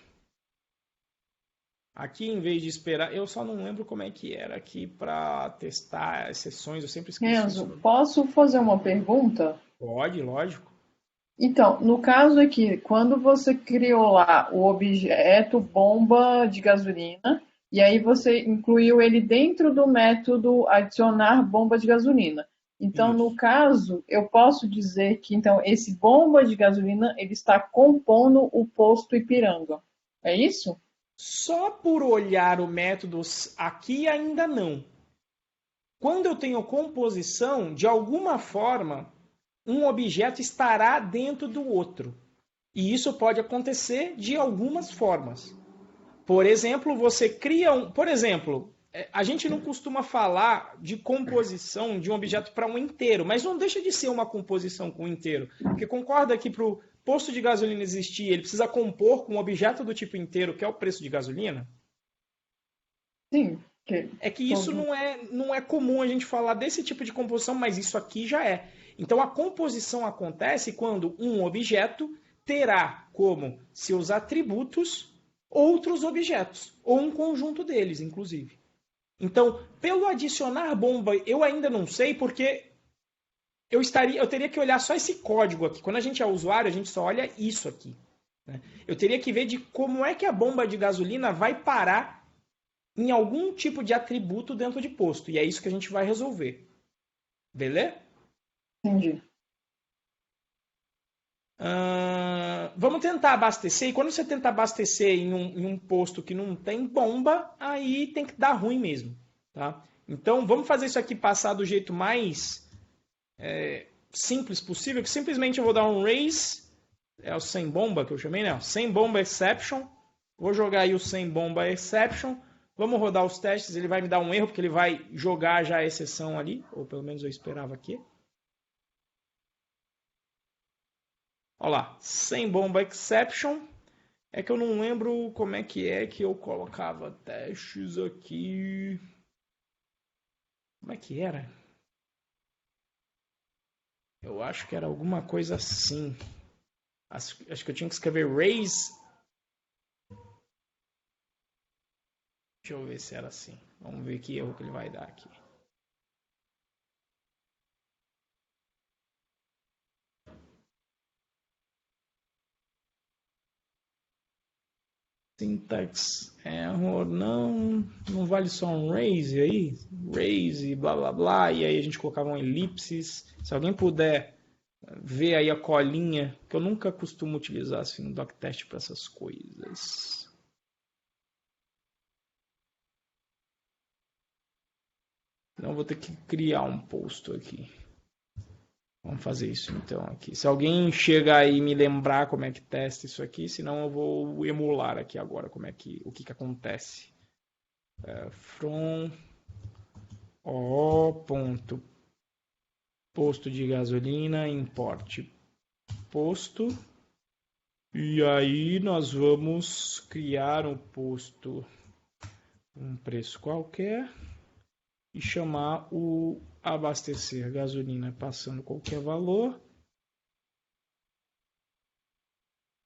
Aqui, em vez de esperar, eu só não lembro como é que era aqui para testar as sessões, eu sempre esqueço Renzo, isso. posso fazer uma pergunta? Pode, lógico. Então, no caso aqui, quando você criou lá o objeto bomba de gasolina, e aí você incluiu ele dentro do método adicionar bomba de gasolina. Então, no Isso. caso, eu posso dizer que então esse bomba de gasolina ele está compondo o posto Ipiranga. É isso? Só por olhar o método aqui ainda não. Quando eu tenho composição, de alguma forma, um objeto estará dentro do outro. E isso pode acontecer de algumas formas. Por exemplo, você cria um. Por exemplo, a gente não costuma falar de composição de um objeto para um inteiro, mas não deixa de ser uma composição com um inteiro. Porque concorda que para o posto de gasolina existir, ele precisa compor com um objeto do tipo inteiro, que é o preço de gasolina? Sim. Que É que isso todo... não é comum a gente falar desse tipo de composição, mas isso aqui já é. Então a composição acontece quando um objeto terá como seus atributos outros objetos, ou um conjunto deles, inclusive. Então, pelo adicionar bomba, eu ainda não sei, porque eu teria que olhar só esse código aqui. Quando a gente é usuário, a gente só olha isso aqui. Né? Eu teria que ver de como é que a bomba de gasolina vai parar em algum tipo de atributo dentro de posto. E é isso que a gente vai resolver. Beleza? Entendi. Vamos tentar abastecer. E quando você tenta abastecer em um posto que não tem bomba, aí tem que dar ruim mesmo. Tá? Então vamos fazer isso aqui passar do jeito mais simples possível. Que simplesmente eu vou dar um raise. É o sem bomba que eu chamei, né? Sem bomba exception. Vou jogar aí o sem bomba exception. Vamos rodar os testes. Ele vai me dar um erro, porque ele vai jogar já a exceção ali. Ou pelo menos eu esperava aqui. Olha lá, sem bomba exception. É que eu não lembro como é que eu colocava testes aqui. Como é que era? Eu acho que era alguma coisa assim. Acho que eu tinha que escrever raise. Deixa eu ver se era assim. Vamos ver que erro que ele vai dar aqui. Syntax error, não vale só um raise aí? Raise, blá blá blá, e aí a gente colocava um elipses. Se alguém puder ver aí a colinha, que eu nunca costumo utilizar assim no doctest para essas coisas. Então eu vou ter que criar um post aqui. Vamos fazer isso então aqui. Se alguém chega aí e me lembrar como é que testa isso aqui, senão eu vou emular aqui agora o que acontece. From o posto de gasolina import posto, e aí nós vamos criar um posto um preço qualquer e chamar o abastecer gasolina passando qualquer valor.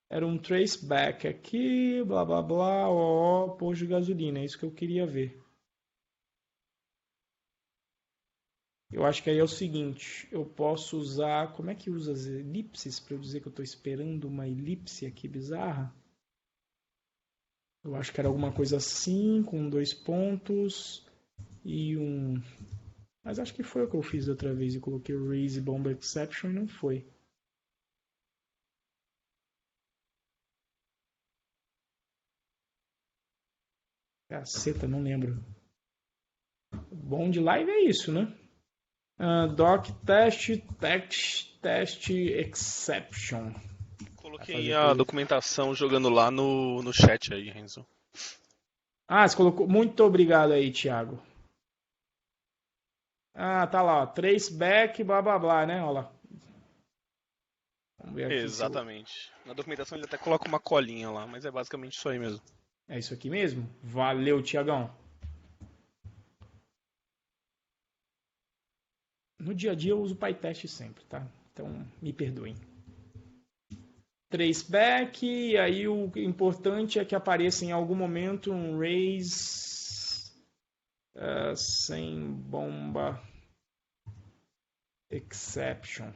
Era um traceback aqui, blá blá blá, posto de gasolina, é isso que eu queria ver. Eu acho que aí é o seguinte, eu posso usar... Como é que usa as elipses para eu dizer que eu estou esperando uma elipse aqui bizarra? Eu acho que era alguma coisa assim, com 2 pontos e um... Mas acho que foi o que eu fiz outra vez e coloquei o raise bomb exception e não foi. Caceta, não lembro. Bom de live é isso, né? Doc test exception. Coloquei a documentação jogando lá no chat aí, Renzo. Você colocou. Muito obrigado aí, Thiago. Tá lá, ó. Traceback, blá blá blá, né? Olha lá. Vamos ver aqui. Exatamente. Na documentação ele até coloca uma colinha lá, mas é basicamente isso aí mesmo. É isso aqui mesmo? Valeu, Thiagão. No dia a dia eu uso PyTest sempre, tá? Então me perdoem. Traceback, e aí o importante é que apareça em algum momento um raise sem bomba exception.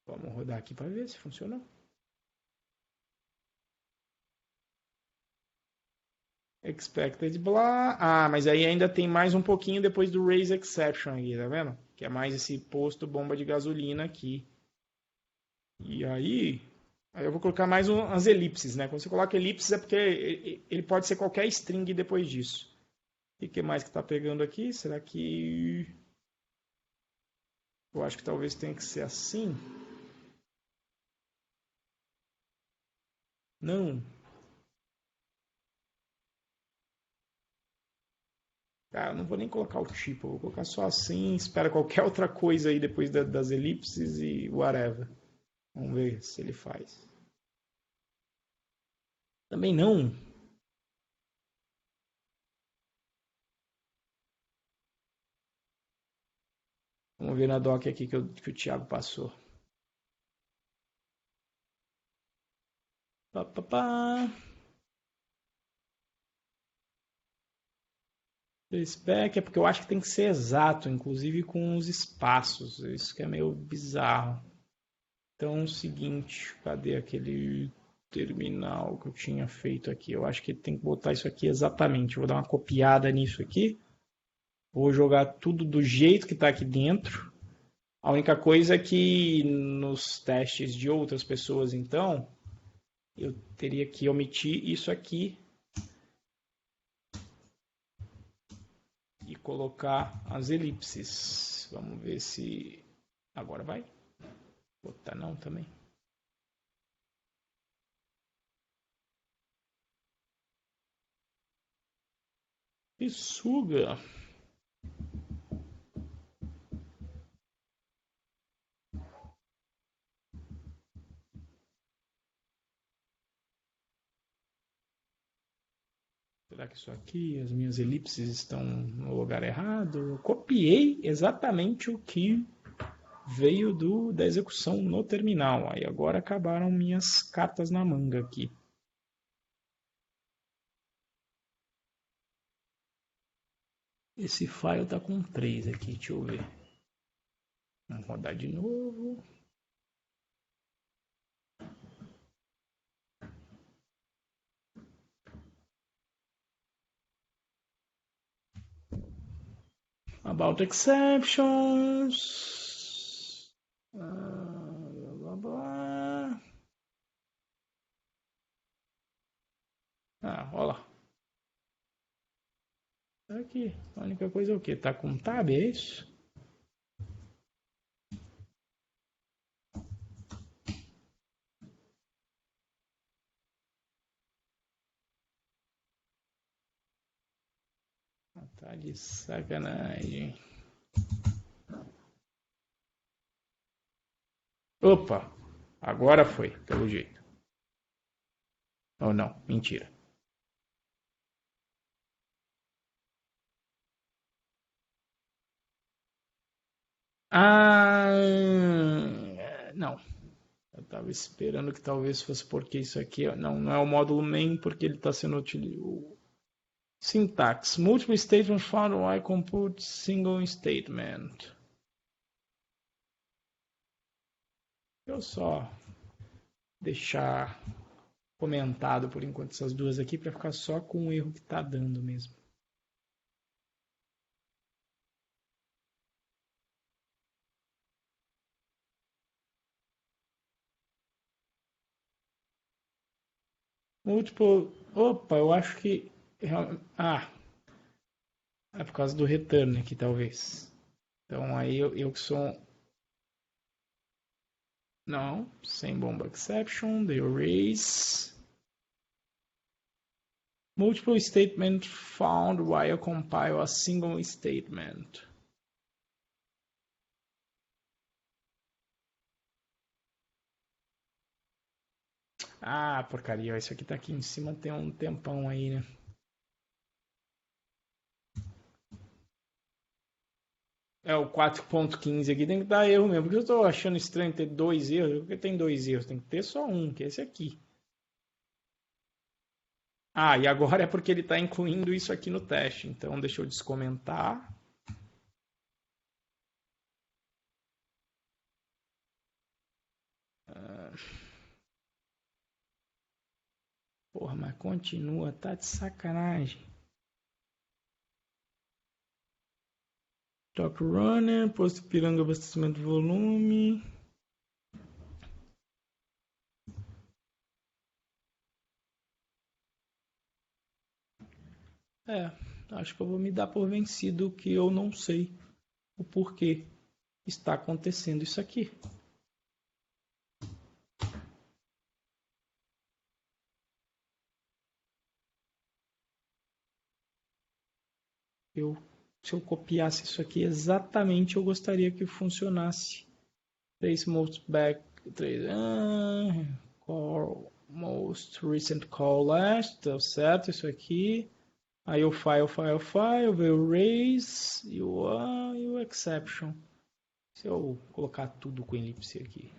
Vamos rodar aqui para ver se funcionou. Expected blá. Mas aí ainda tem mais um pouquinho depois do raise exception aqui, tá vendo? Que é mais esse posto bomba de gasolina aqui. E aí eu vou colocar mais umas elipses, né? Quando você coloca elipses é porque ele pode ser qualquer string depois disso. E o que mais que tá pegando aqui? Será que... Eu acho que talvez tenha que ser assim. Não. Cara, eu não vou nem colocar o tipo, eu vou colocar só assim, espera qualquer outra coisa aí depois das elipses e whatever. Vamos ver se ele faz. Também não. Vamos ver na doc aqui que o Thiago passou. Pá, pá, pá. Spec é porque eu acho que tem que ser exato, inclusive com os espaços. Isso que é meio bizarro. Então, é o seguinte, cadê aquele terminal que eu tinha feito aqui? Eu acho que tem que botar isso aqui exatamente. Eu vou dar uma copiada nisso aqui. Vou jogar tudo do jeito que está aqui dentro. A única coisa é que nos testes de outras pessoas, então, eu teria que omitir isso aqui e colocar as elipses. Vamos ver se agora vai. Botar não também. Que suga. Será que isso aqui, as minhas elipses estão no lugar errado? Eu copiei exatamente o que veio da execução no terminal. Aí agora acabaram minhas cartas na manga aqui. Esse file está com 3 aqui, deixa eu ver. Vamos rodar de novo. About exceptions. Blá, blá, blá. Olha lá. Aqui, a única coisa é o que? Tá com tab, é isso? Tá de sacanagem. Opa! Agora foi, pelo jeito. Ou não, mentira. Não. Eu tava esperando que talvez fosse porque isso aqui... Não é o módulo main, porque ele está sendo utilizado... Syntax. Multiple statements found while compute single statement. Eu só deixar comentado por enquanto essas duas aqui para ficar só com o erro que está dando mesmo. Multiple. Opa, eu acho que. É por causa do return aqui, talvez. Então aí eu que sou. Não, sem bomba exception, the erase. Multiple statement found while compile a single statement. Ah, porcaria, isso aqui tá aqui em cima tem um tempão aí, né? É o 4.15 aqui tem que dar erro mesmo, porque eu tô achando estranho ter dois erros, porque tem dois erros, tem que ter só um, que é esse aqui. Ah, e agora é porque ele está incluindo isso aqui no teste, então deixa eu descomentar. Porra, mas continua, tá de sacanagem. Top runner, posto piranga, abastecimento de volume. Acho que eu vou me dar por vencido que eu não sei o porquê está acontecendo isso aqui. Se eu copiasse isso aqui exatamente, eu gostaria que funcionasse. 3 most back, 3, most recent call last, deu certo isso aqui. Aí o file, veio o raise e o exception. Se eu colocar tudo com elipse aqui.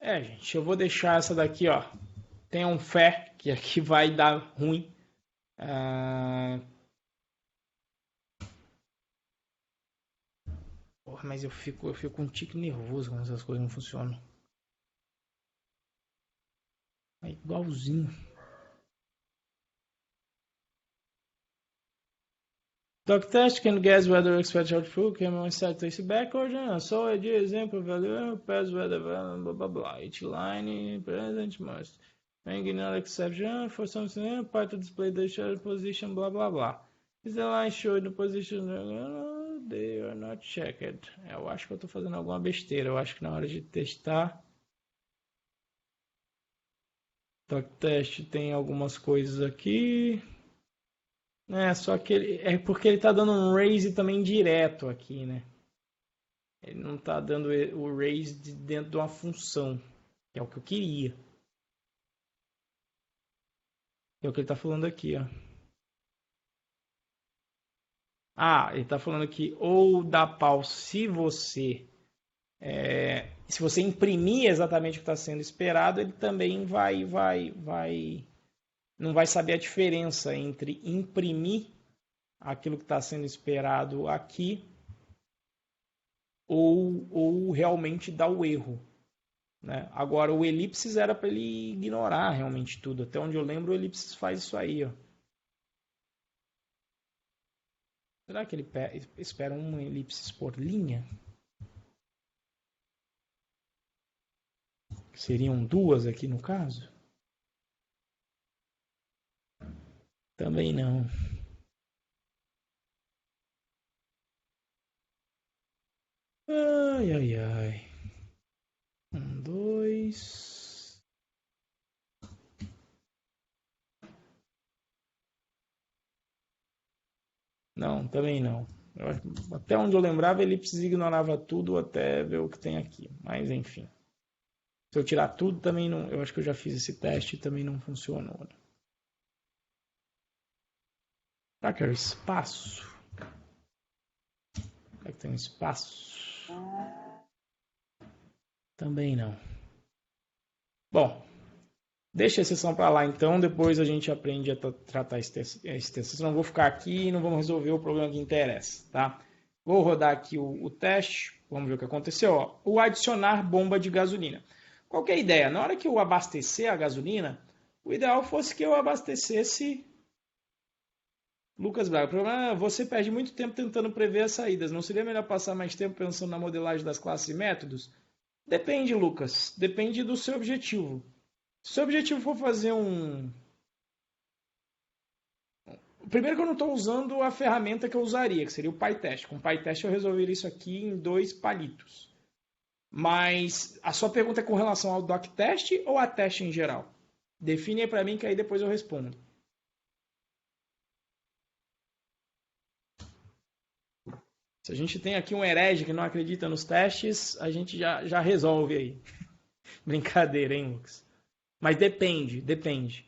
Gente, eu vou deixar essa daqui, ó. Tenham fé que aqui vai dar ruim. Porra, mas eu fico com um tique nervoso quando essas coisas não funcionam. É igualzinho. Doc test can guess whether expect output can be set trace backward. Só de exemplo, value, pass whether blá blá blá. Each line present must. Ignore exception for something part of display the shared position, blá blá blá. Is the line showed the position? They are not checked. Eu acho que eu estou fazendo alguma besteira. Eu acho que na hora de testar. Doc test tem algumas coisas aqui. Só que é porque ele está dando um raise também direto aqui, né? Ele não está dando o raise dentro de uma função, que é o que eu queria. É o que ele está falando aqui, ó. Ele está falando aqui, ou dá pau se você imprimir exatamente o que está sendo esperado, ele também não vai saber a diferença entre imprimir aquilo que está sendo esperado aqui ou realmente dar o erro. Né? Agora, o elipses era para ele ignorar realmente tudo. Até onde eu lembro, o elipses faz isso aí. Ó. Será que ele espera um elipses por linha? Seriam duas aqui no caso? Também não. Ai. 1, 2. Não, também não. Até onde eu lembrava, elipses ignorava tudo até ver o que tem aqui. Mas enfim. Se eu tirar tudo, também não. Eu acho que eu já fiz esse teste e também não funcionou. Né? Será que é o espaço? Será que tem um espaço? Também não. Bom, deixa a exceção para lá então, depois a gente aprende a tratar a extensão. Senão eu vou ficar aqui e não vamos resolver o problema que interessa, tá? Vou rodar aqui o teste, vamos ver o que aconteceu. Ó. O adicionar bomba de gasolina. Qual que é a ideia? Na hora que eu abastecer a gasolina, o ideal fosse que eu abastecesse Lucas Braga. O problema é você perde muito tempo tentando prever as saídas. Não seria melhor passar mais tempo pensando na modelagem das classes e métodos? Depende, Lucas. Depende do seu objetivo. Se o seu objetivo for fazer Primeiro que eu não estou usando a ferramenta que eu usaria, que seria o PyTest. Com o PyTest eu resolveria isso aqui em 2 palitos. Mas a sua pergunta é com relação ao doctest ou a teste em geral? Define aí para mim que aí depois eu respondo. Se a gente tem aqui um herege que não acredita nos testes, a gente já resolve aí. Brincadeira, hein, Lucas? Mas depende.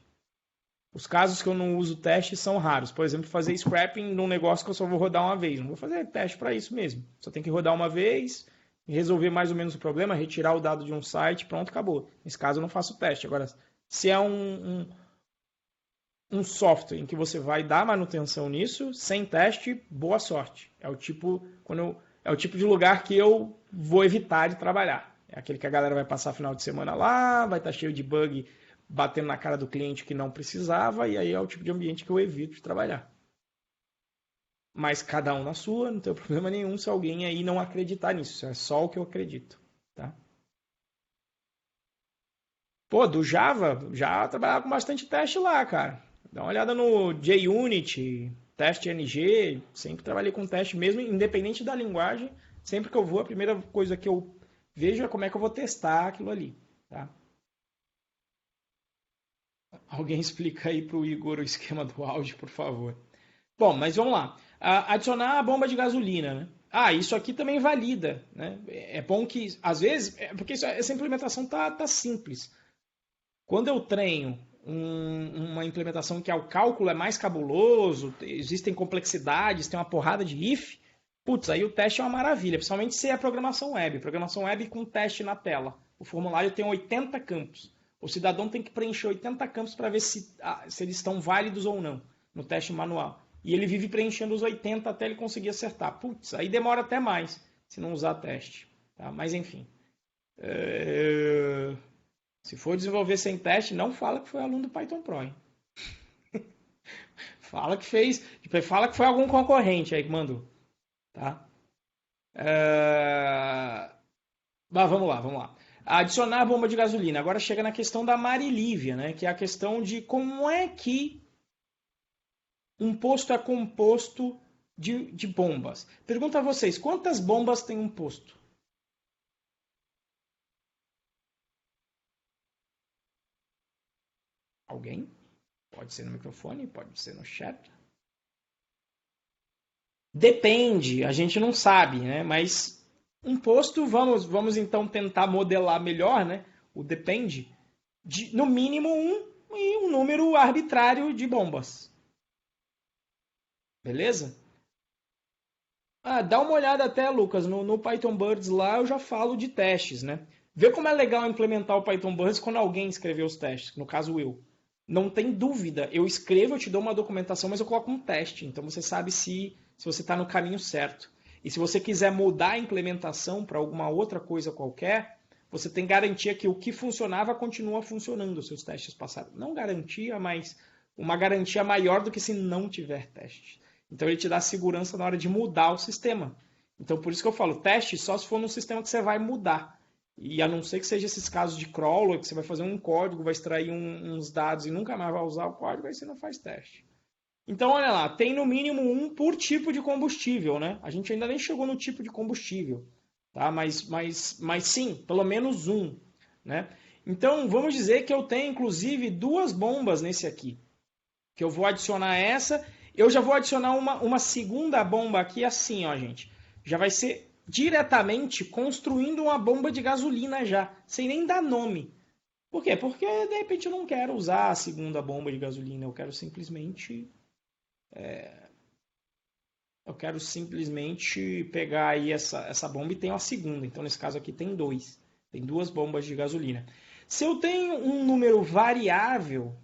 Os casos que eu não uso teste são raros. Por exemplo, fazer scrapping num negócio que eu só vou rodar uma vez. Não vou fazer teste para isso mesmo. Só tem que rodar uma vez, resolver mais ou menos o problema, retirar o dado de um site, pronto, acabou. Nesse caso eu não faço teste. Agora, se é um software em que você vai dar manutenção nisso, sem teste, boa sorte. É o tipo de lugar que eu vou evitar de trabalhar. É aquele que a galera vai passar final de semana lá, vai estar cheio de bug batendo na cara do cliente que não precisava, e aí é o tipo de ambiente que eu evito de trabalhar. Mas cada um na sua, não tem problema nenhum se alguém aí não acreditar nisso. Isso é só o que eu acredito. Tá? Pô, do Java, já trabalhava com bastante teste lá, cara. Dá uma olhada no JUnit, teste NG, sempre trabalhei com teste mesmo, independente da linguagem. Sempre que eu vou, a primeira coisa que eu vejo é como é que eu vou testar aquilo ali. Tá? Alguém explica aí para o Igor o esquema do áudio, por favor. Bom, mas vamos lá. Adicionar a bomba de gasolina, né? Isso aqui também valida, né? É bom que, às vezes, porque essa implementação tá simples. Quando eu treino uma implementação que o cálculo é mais cabuloso, existem complexidades, tem uma porrada de if, putz, aí o teste é uma maravilha, principalmente se é programação web. Programação web com teste na tela. O formulário tem 80 campos. O cidadão tem que preencher 80 campos para ver se eles estão válidos ou não no teste manual. E ele vive preenchendo os 80 até ele conseguir acertar. Putz, aí demora até mais se não usar teste. Tá? Mas enfim. Se for desenvolver sem teste, não fala que foi aluno do Python Pro, hein? Fala que fez. Fala que foi algum concorrente aí que mandou. Tá? Mas vamos lá. Adicionar bomba de gasolina. Agora chega na questão da Marilívia, né? Que é a questão de como é que um posto é composto de bombas. Pergunto a vocês, quantas bombas tem um posto? Alguém? Pode ser no microfone, pode ser no chat. Depende, a gente não sabe, né? Mas um posto, vamos então tentar modelar melhor, né? O depende de, no mínimo, um número arbitrário de bombas. Beleza? Dá uma olhada até, Lucas, no Python Birds lá eu já falo de testes, né? Vê como é legal implementar o Python Birds quando alguém escreveu os testes, no caso eu. Não tem dúvida, eu escrevo, eu te dou uma documentação, mas eu coloco um teste, então você sabe se você está no caminho certo. E se você quiser mudar a implementação para alguma outra coisa qualquer, você tem garantia que o que funcionava continua funcionando, os seus testes passaram. Não garantia, mas uma garantia maior do que se não tiver teste. Então ele te dá segurança na hora de mudar o sistema. Então por isso que eu falo, teste só se for no sistema que você vai mudar. E a não ser que seja esses casos de crawler, que você vai fazer um código, vai extrair uns dados e nunca mais vai usar o código, aí você não faz teste. Então, olha lá, tem no mínimo um por tipo de combustível, né? A gente ainda nem chegou no tipo de combustível, tá? Mas sim, pelo menos um, né? Então, vamos dizer que eu tenho, inclusive, 2 bombas nesse aqui. Que eu vou adicionar essa, eu já vou adicionar uma segunda bomba aqui assim, ó, gente. Já vai ser diretamente construindo uma bomba de gasolina já, sem nem dar nome. Por quê? Porque, de repente, eu não quero usar a segunda bomba de gasolina, eu quero simplesmente eu quero simplesmente pegar aí essa bomba e tenho a segunda. Então, nesse caso aqui, tem duas bombas de gasolina. Se eu tenho um número variável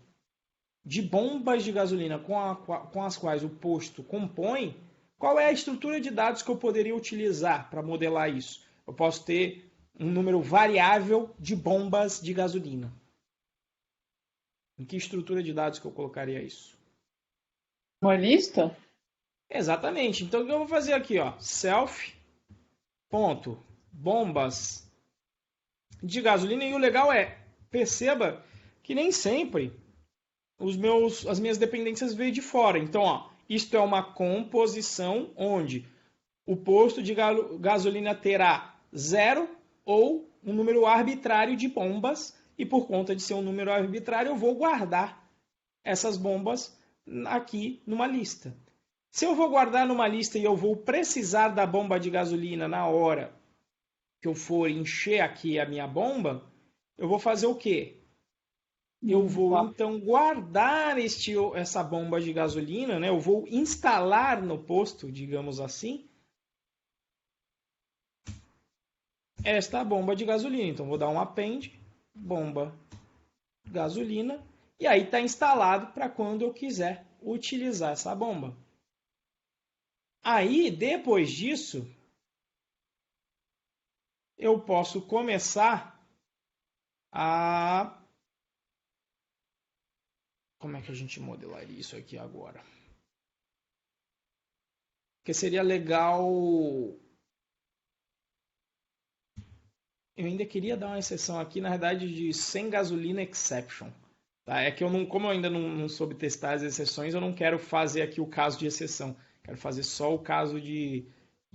de bombas de gasolina com as quais o posto compõe, qual é a estrutura de dados que eu poderia utilizar para modelar isso? Eu posso ter um número variável de bombas de gasolina. Em que estrutura de dados que eu colocaria isso? Uma lista? Exatamente. Então, o que eu vou fazer aqui? Self.bombas de gasolina. E o legal perceba que nem sempre as minhas dependências veio de fora. Então, isto é uma composição onde o posto de gasolina terá 0 ou um número arbitrário de bombas, e por conta de ser um número arbitrário, eu vou guardar essas bombas aqui numa lista. Se eu vou guardar numa lista e eu vou precisar da bomba de gasolina na hora que eu for encher aqui a minha bomba, eu vou fazer o quê? Eu vou então guardar essa bomba de gasolina, né? Eu vou instalar no posto, digamos assim, esta bomba de gasolina. Então vou dar um append, bomba gasolina, e aí está instalado para quando eu quiser utilizar essa bomba. Aí, depois disso, eu posso começar a... Como é que a gente modelaria isso aqui agora? Porque seria legal... Eu ainda queria dar uma exceção aqui, na verdade, de sem gasolina exception. Tá? É que como eu ainda não soube testar as exceções, eu não quero fazer aqui o caso de exceção. Quero fazer só o caso de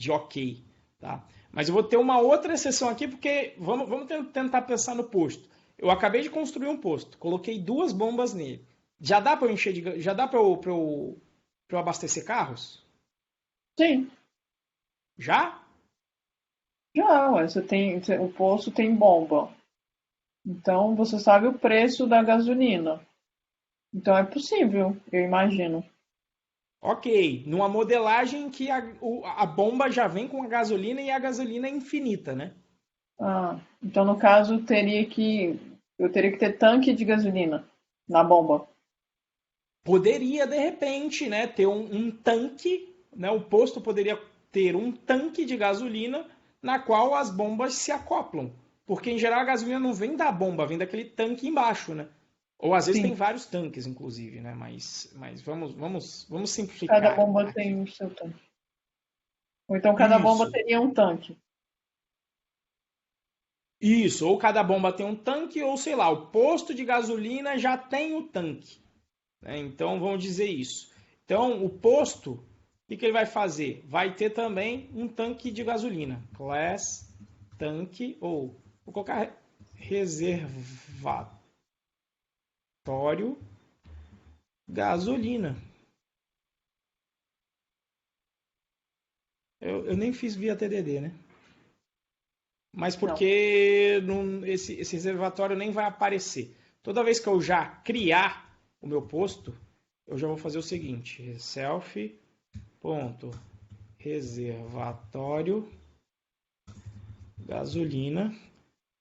ok. Tá? Mas eu vou ter uma outra exceção aqui, porque vamos tentar pensar no posto. Eu acabei de construir um posto, coloquei 2 bombas nele. Já dá para eu encher já dá para eu abastecer carros? Sim. Já? Já, o posto tem bomba. Então você sabe o preço da gasolina. Então é possível, eu imagino. Ok, numa modelagem que a bomba já vem com a gasolina e a gasolina é infinita, né? Então no caso eu teria que ter tanque de gasolina na bomba. Poderia, de repente, né, ter um tanque, né, o posto poderia ter um tanque de gasolina na qual as bombas se acoplam. Porque, em geral, a gasolina não vem da bomba, vem daquele tanque embaixo, né? Ou, às vezes, Sim. tem vários tanques, inclusive, né? Mas vamos simplificar. Cada bomba tem o seu tanque. Ou então cada bomba teria um tanque. Isso, ou cada bomba tem um tanque, ou, sei lá, o posto de gasolina já tem o tanque. Né? Então, vamos dizer isso. Então, o posto, o que ele vai fazer? Vai ter também um tanque de gasolina. Class, tanque, ou vou colocar reservatório, gasolina. Eu nem fiz via TDD, né? Mas porque esse reservatório nem vai aparecer. Toda vez que eu já criar o meu posto, eu já vou fazer o seguinte: self.reservatório gasolina,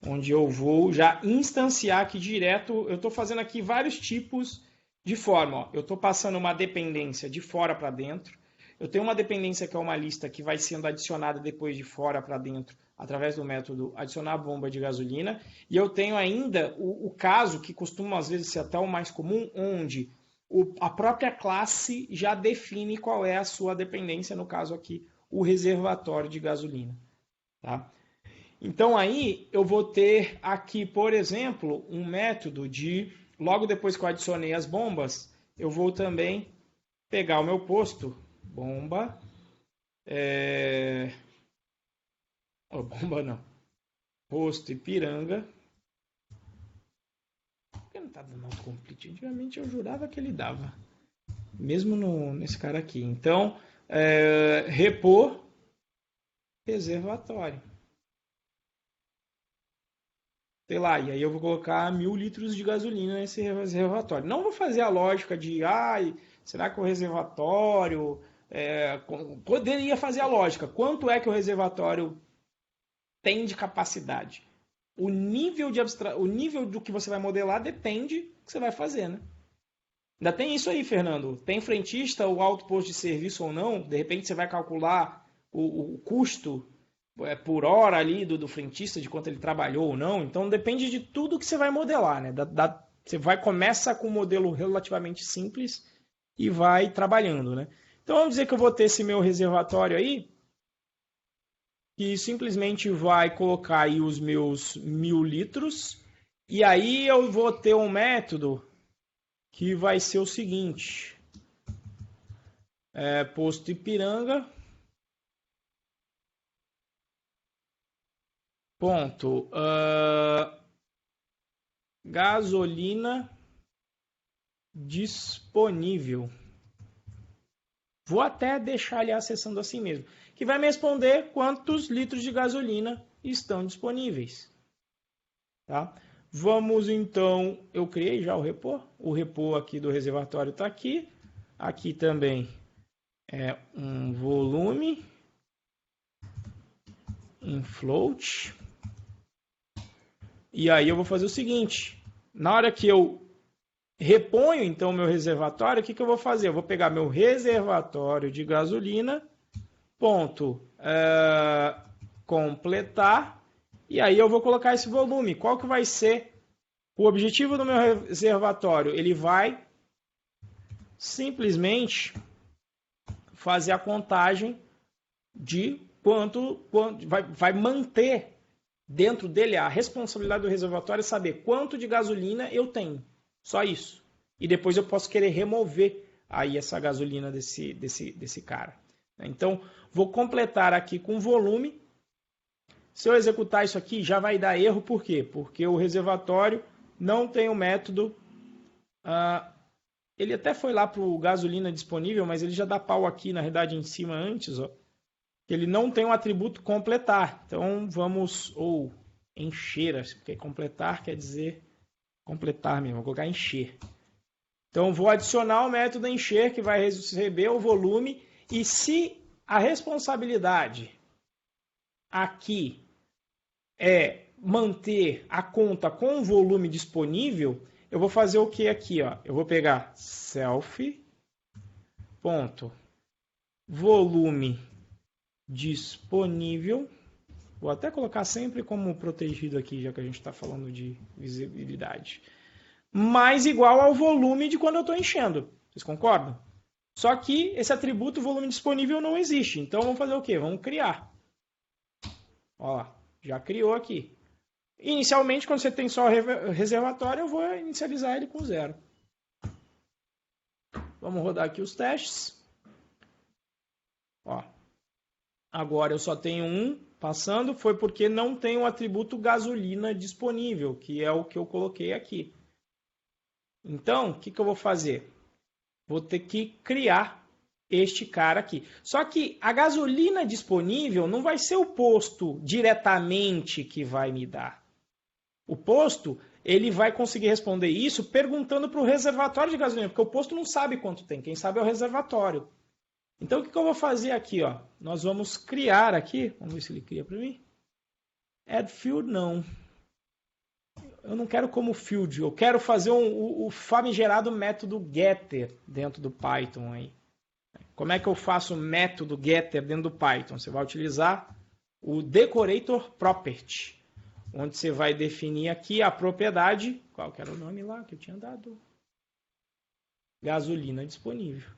onde eu vou já instanciar aqui direto. Eu estou fazendo aqui vários tipos de forma. Eu estou passando uma dependência de fora para dentro. Eu tenho uma dependência que é uma lista que vai sendo adicionada depois de fora para dentro, através do método adicionar bomba de gasolina. E eu tenho ainda o caso, que costuma às vezes ser até o mais comum, onde a própria classe já define qual é a sua dependência, no caso aqui, o reservatório de gasolina. Tá? Então aí eu vou ter aqui, por exemplo, um método de, logo depois que eu adicionei as bombas, eu vou também pegar o meu posto, bomba, bomba não, posto Ipiranga. Por que não está dando autocomplete? Antigamente eu jurava que ele dava, mesmo nesse cara aqui. Então, repor reservatório. Sei lá, e aí eu vou colocar 1.000 litros de gasolina nesse reservatório. Não vou fazer a lógica de, será que o reservatório poderia fazer a lógica. Quanto é que o reservatório tem de capacidade? O nível do que você vai modelar depende do que você vai fazer, né? Ainda tem isso aí, Fernando. Tem frentista, o alto posto de serviço ou não. De repente você vai calcular o custo por hora ali do frentista, de quanto ele trabalhou ou não. Então depende de tudo que você vai modelar, né? Você começa com um modelo relativamente simples e vai trabalhando, né? Então vamos dizer que eu vou ter esse meu reservatório aí, que simplesmente vai colocar aí os meus 1000 litros, e aí eu vou ter um método que vai ser o seguinte: posto Ipiranga, ponto, gasolina disponível. Vou até deixar ele acessando assim mesmo, que vai me responder quantos litros de gasolina estão disponíveis. Tá? Vamos então, eu criei já o repô aqui do reservatório está aqui. Aqui também é um volume em float. E aí eu vou fazer o seguinte: na hora que eu reponho então meu reservatório, o que eu vou fazer? Eu vou pegar meu reservatório de gasolina, ponto, completar, e aí eu vou colocar esse volume. Qual que vai ser o objetivo do meu reservatório? Ele vai simplesmente fazer a contagem de quanto vai manter dentro dele. A responsabilidade do reservatório é saber quanto de gasolina eu tenho. Só isso. E depois eu posso querer remover aí essa gasolina desse cara. Então, vou completar aqui com volume. Se eu executar isso aqui, já vai dar erro. Por quê? Porque o reservatório não tem o método. Ele até foi lá para o gasolina disponível, mas ele já dá pau aqui, na realidade, em cima antes. Ó. Ele não tem o atributo completar. Então, vamos... Ou encher, porque completar quer dizer... completar mesmo, vou colocar encher. Então, vou adicionar o método encher, que vai receber o volume, e se a responsabilidade aqui é manter a conta com o volume disponível, eu vou fazer o que aqui? Ó? Eu vou pegar self, ponto, volume disponível. Vou até colocar sempre como protegido aqui, já que a gente está falando de visibilidade. Mais igual ao volume de quando eu estou enchendo. Vocês concordam? Só que esse atributo volume disponível não existe. Então vamos fazer o quê? Vamos criar. Ó lá, já criou aqui. Inicialmente, quando você tem só o reservatório, eu vou inicializar ele com 0. Vamos rodar aqui os testes. Ó. Agora eu só tenho um passando, foi porque não tem o atributo gasolina disponível, que é o que eu coloquei aqui. Então, o que eu vou fazer? Vou ter que criar este cara aqui. Só que a gasolina disponível não vai ser o posto diretamente que vai me dar. O posto, ele vai conseguir responder isso perguntando para o reservatório de gasolina, porque o posto não sabe quanto tem, quem sabe é o reservatório. Então, o que eu vou fazer aqui? Ó? Nós vamos criar aqui, vamos ver se ele cria para mim. Add field, não. Eu não quero como field, eu quero fazer o famigerado método getter dentro do Python. Aí. Como é que eu faço o método getter dentro do Python? Você vai utilizar o decorator property, onde você vai definir aqui a propriedade, qual que era o nome lá que eu tinha dado? Gasolina disponível.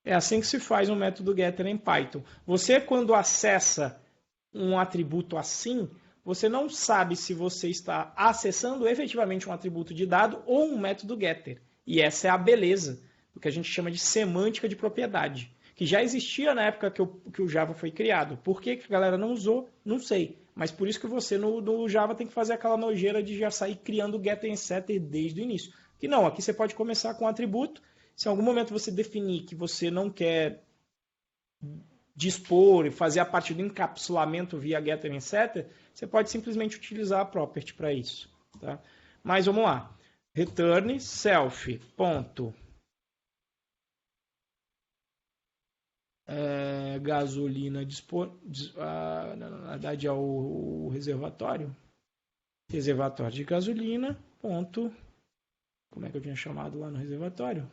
É assim que se faz um método getter em Python. Você, quando acessa um atributo assim, você não sabe se você está acessando efetivamente um atributo de dado ou um método getter. E essa é a beleza do que a gente chama de semântica de propriedade, que já existia na época que o Java foi criado. Por que a galera não usou? Não sei. Mas por isso que você no Java tem que fazer aquela nojeira de já sair criando getter e setter desde o início. Que não, aqui você pode começar com um atributo. Se em algum momento você definir que você não quer dispor e fazer a partir do encapsulamento via getter e setter, você pode simplesmente utilizar a property para isso. Tá? Mas vamos lá. Return self, ponto, gasolina na verdade é o reservatório de gasolina, ponto, como é que eu tinha chamado lá no reservatório?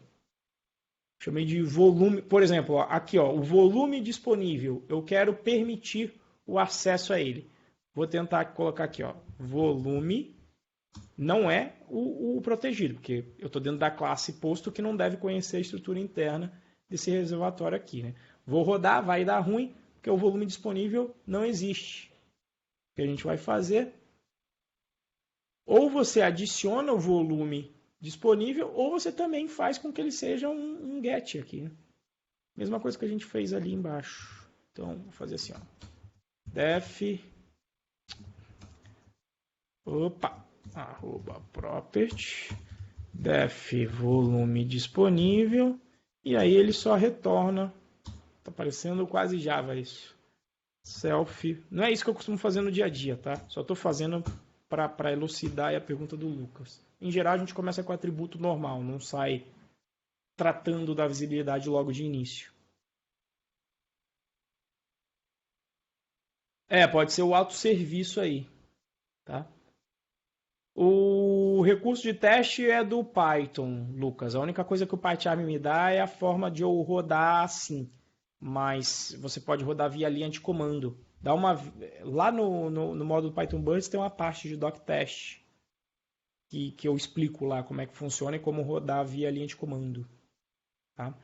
Chamei de volume, por exemplo, ó, aqui ó, o volume disponível, eu quero permitir o acesso a ele. Vou tentar colocar aqui, ó, volume, não é o protegido, porque eu estou dentro da classe posto que não deve conhecer a estrutura interna desse reservatório aqui, né? Vou rodar, vai dar ruim, porque o volume disponível não existe. O que a gente vai fazer? Ou você adiciona o volume disponível, ou você também faz com que ele seja um get aqui, né? Mesma coisa que a gente fez ali embaixo. Então, vou fazer assim, ó. Def arroba property def volume disponível, e aí ele só retorna. Tá parecendo quase Java isso. Self. Não é isso que eu costumo fazer no dia a dia, tá? Só estou fazendo para elucidar a pergunta do Lucas. Em geral, a gente começa com o atributo normal, não sai tratando da visibilidade logo de início. Pode ser o autosserviço aí, tá? O recurso de teste é do Python, Lucas. A única coisa que o PyCharm me dá é a forma de eu rodar assim. Mas você pode rodar via linha de comando. Lá no módulo Python Burst tem uma parte de doctest que eu explico lá como é que funciona e como rodar via linha de comando. Tá?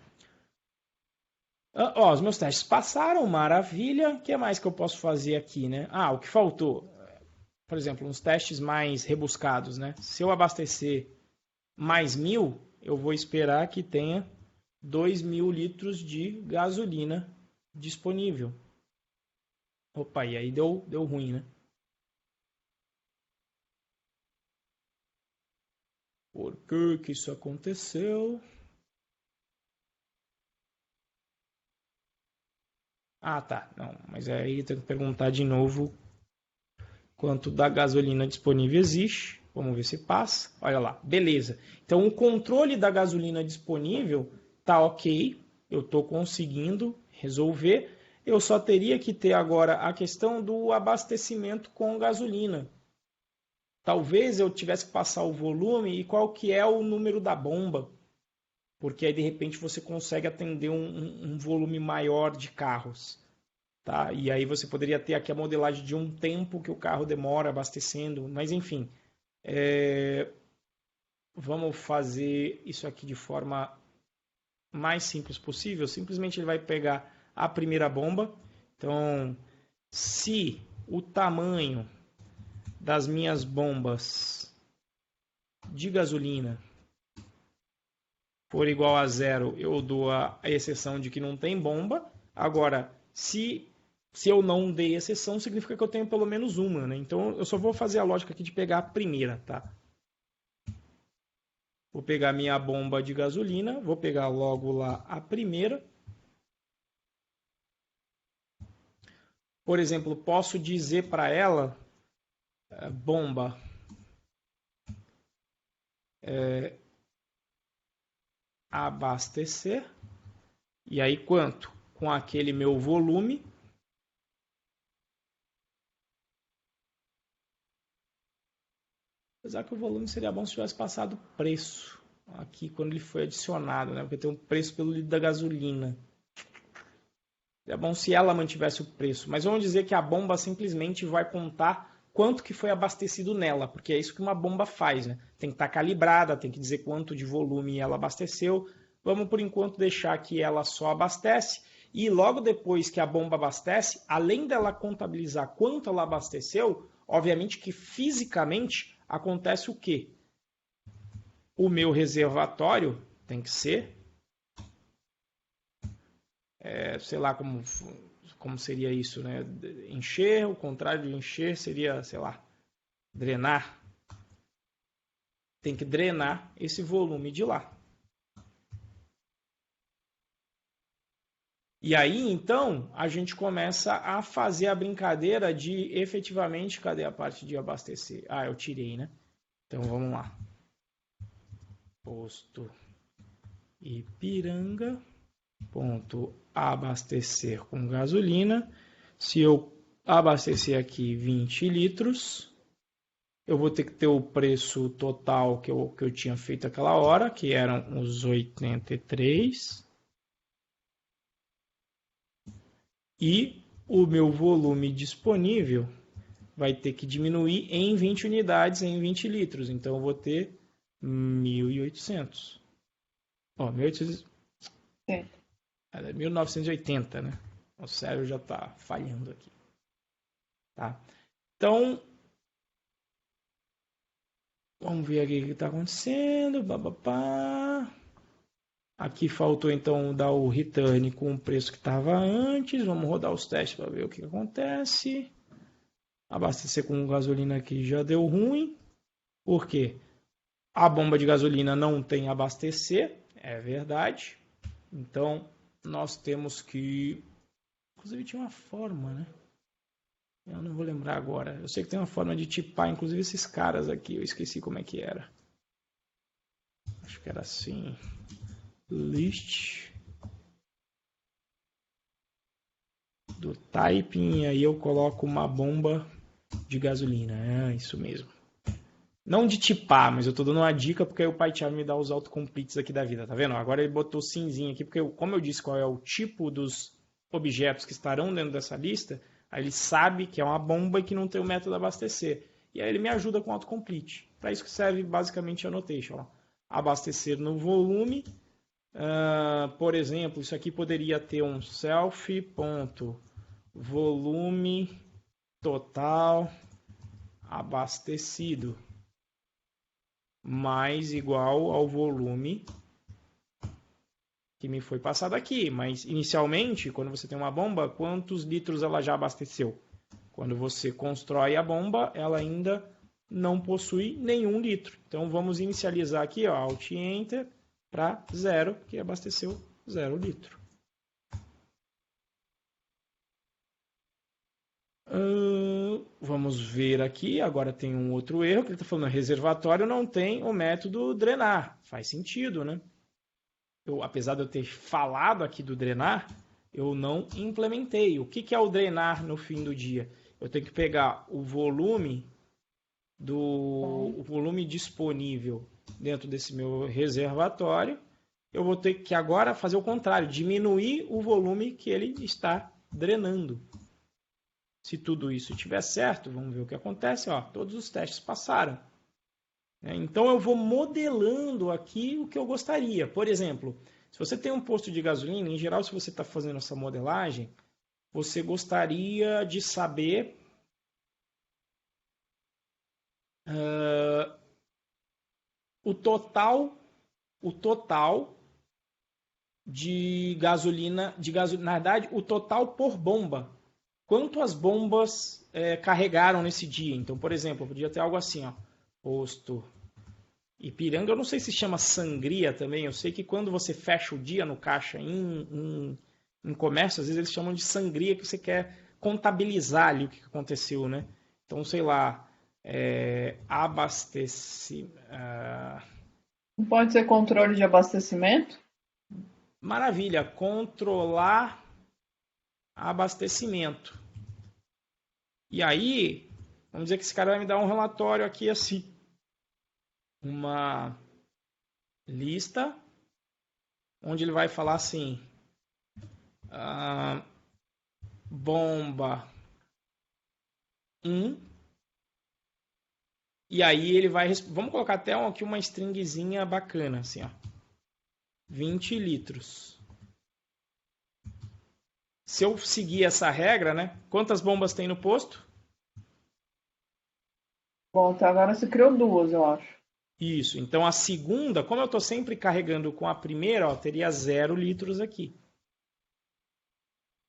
Os meus testes passaram, maravilha. O que mais que eu posso fazer aqui, né? O que faltou? Por exemplo, uns testes mais rebuscados, né? Se eu abastecer mais 1.000, eu vou esperar que tenha 2.000 litros de gasolina disponível. Opa, e aí deu ruim, né? Por que isso aconteceu? Tá. Não, mas aí tem que perguntar de novo quanto da gasolina disponível existe. Vamos ver se passa. Olha lá, beleza. Então, o controle da gasolina disponível tá ok. Eu estou conseguindo resolver. Eu só teria que ter agora a questão do abastecimento com gasolina. Talvez eu tivesse que passar o volume e qual que é o número da bomba. Porque aí, de repente, você consegue atender um volume maior de carros. Tá? E aí você poderia ter aqui a modelagem de um tempo que o carro demora abastecendo. Mas, enfim, vamos fazer isso aqui de forma mais simples possível. Simplesmente ele vai pegar a primeira bomba. Então, se o tamanho das minhas bombas de gasolina for igual a 0, eu dou a exceção de que não tem bomba. Agora, se eu não dei exceção, significa que eu tenho pelo menos uma, né? Então, eu só vou fazer a lógica aqui de pegar a primeira, tá? Vou pegar minha bomba de gasolina, vou pegar logo lá a primeira. Por exemplo, posso dizer para ela, bomba, abastecer, e aí quanto? Com aquele meu volume. Apesar que o volume seria bom se tivesse passado o preço aqui quando ele foi adicionado, né? Porque tem um preço pelo litro da gasolina. É bom se ela mantivesse o preço. Mas vamos dizer que a bomba simplesmente vai contar quanto que foi abastecido nela, porque é isso que uma bomba faz, né? Tem que estar calibrada, tem que dizer quanto de volume ela abasteceu. Vamos, por enquanto, deixar que ela só abastece. E logo depois que a bomba abastece, além dela contabilizar quanto ela abasteceu, obviamente que fisicamente acontece o quê? O meu reservatório tem que ser, sei lá como seria isso, né? Encher, o contrário de encher seria, sei lá, drenar. Tem que drenar esse volume de lá. E aí, então, a gente começa a fazer a brincadeira de efetivamente... Cadê a parte de abastecer? Eu tirei, né? Então, vamos lá. Posto Ipiranga. ponto abastecer com gasolina. Se eu abastecer aqui 20 litros, eu vou ter que ter o preço total que eu tinha feito aquela hora, que eram os 83. E o meu volume disponível vai ter que diminuir em 20 unidades, em 20 litros. Então, eu vou ter 1.800. Ó, 1.800... Sim. 1980, né? O cérebro já está falhando aqui. Tá? Então, vamos ver aqui o que está acontecendo. Aqui faltou então dar o return com o preço que estava antes. Vamos rodar os testes para ver o que acontece. Abastecer com gasolina aqui já deu ruim. Por quê? A bomba de gasolina não tem abastecer, é verdade. Então, nós temos que... Inclusive tinha uma forma, né? Eu não vou lembrar agora. Eu sei que tem uma forma de tipar, inclusive esses caras aqui. Eu esqueci como é que era. Acho que era assim. List do typing, aí eu coloco uma bomba de gasolina. É isso mesmo. Não de tipar, mas eu tô dando uma dica porque aí o PyCharm me dá os autocompletes aqui da vida, tá vendo? Agora ele botou cinzinho aqui, porque como eu disse qual é o tipo dos objetos que estarão dentro dessa lista, aí ele sabe que é uma bomba e que não tem o método abastecer. E aí ele me ajuda com autocomplete. Para isso que serve basicamente a annotation. Ó. Abastecer no volume. Por exemplo, isso aqui poderia ter um self.volume total abastecido mais igual ao volume que me foi passado aqui. Mas inicialmente, quando você tem uma bomba, quantos litros ela já abasteceu? Quando você constrói a bomba, ela ainda não possui nenhum litro. Então vamos inicializar aqui, ó, Alt Enter, para 0, que abasteceu 0 litro. Vamos ver aqui, agora tem um outro erro, que ele está falando, reservatório não tem o método drenar. Faz sentido, né? Apesar de eu ter falado aqui do drenar, eu não implementei. O que é o drenar no fim do dia? Eu tenho que pegar o volume disponível dentro desse meu reservatório. Eu vou ter que agora fazer o contrário, diminuir o volume que ele está drenando. Se tudo isso estiver certo, vamos ver o que acontece. Ó, todos os testes passaram. Então eu vou modelando aqui o que eu gostaria. Por exemplo, se você tem um posto de gasolina, em geral, se você está fazendo essa modelagem, você gostaria de saber o total de gasolina, na verdade, o total por bomba. Quanto as bombas carregaram nesse dia? Então, por exemplo, podia ter algo assim, ó, posto Ipiranga, eu não sei se chama sangria também, eu sei que quando você fecha o dia no caixa em comércio, às vezes eles chamam de sangria, que você quer contabilizar ali o que aconteceu, né? Então, sei lá, Não pode ser controle de abastecimento? Maravilha, controlar abastecimento. E aí, vamos dizer que esse cara vai me dar um relatório aqui assim. Uma lista onde ele vai falar assim, bomba 1, e aí ele vai, vamos colocar até aqui uma stringzinha bacana, assim, ó, 20 litros. Se eu seguir essa regra, né, quantas bombas tem no posto? Bom, até agora você criou 2, eu acho. Isso, então a segunda, como eu estou sempre carregando com a primeira, ó, teria 0 litros aqui.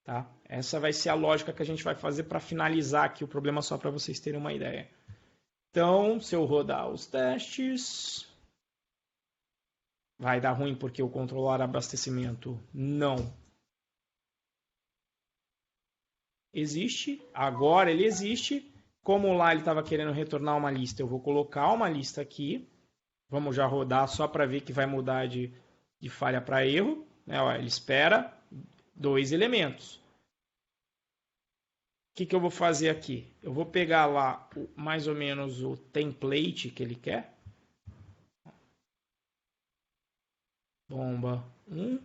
Tá? Essa vai ser a lógica que a gente vai fazer para finalizar aqui o problema, só para vocês terem uma ideia. Então, se eu rodar os testes, vai dar ruim porque o controlar abastecimento não existe. Agora ele existe. Como lá ele estava querendo retornar uma lista, eu vou colocar uma lista aqui. Vamos já rodar só para ver que vai mudar de falha para erro. Né? Ó, ele espera 2 elementos. O que eu vou fazer aqui? Eu vou pegar lá mais ou menos o template que ele quer. Bomba 1,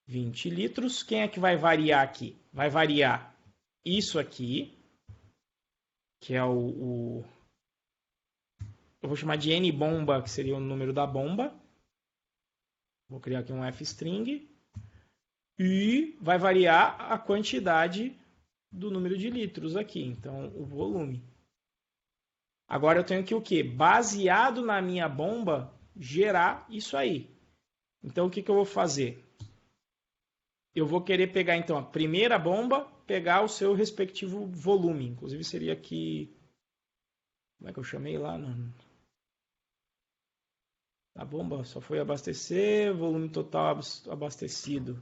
20 litros. Quem é que vai variar aqui? Vai variar isso aqui, que é eu vou chamar de N-bomba, que seria o número da bomba. Vou criar aqui um F-string. E vai variar a quantidade do número de litros aqui, então o volume. Agora eu tenho que o quê? Baseado na minha bomba, gerar isso aí. Então o que eu vou fazer? Eu vou querer pegar então a primeira bomba, pegar o seu respectivo volume. Inclusive seria aqui... Como é que eu chamei lá? A bomba só foi abastecer, volume total abastecido.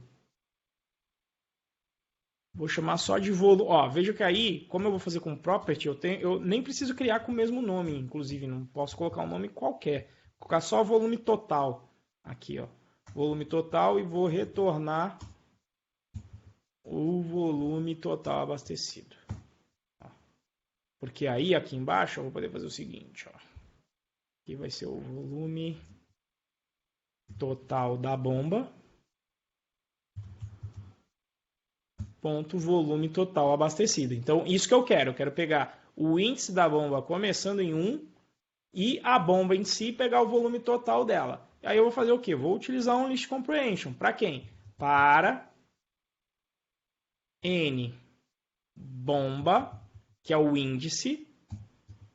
Vou chamar só de volume. Ó, veja que aí, como eu vou fazer com property, eu nem preciso criar com o mesmo nome, inclusive, não posso colocar um nome qualquer. Vou colocar só volume total. Aqui, ó. Volume total e vou retornar o volume total abastecido. Porque aí, aqui embaixo, eu vou poder fazer o seguinte, ó. Aqui vai ser o volume total da bomba. Ponto volume total abastecido. Então, isso que eu quero. Eu quero pegar o índice da bomba começando em 1 e a bomba em si pegar o volume total dela. Aí eu vou fazer o quê? Vou utilizar um list comprehension. Para quem? Para N bomba, que é o índice,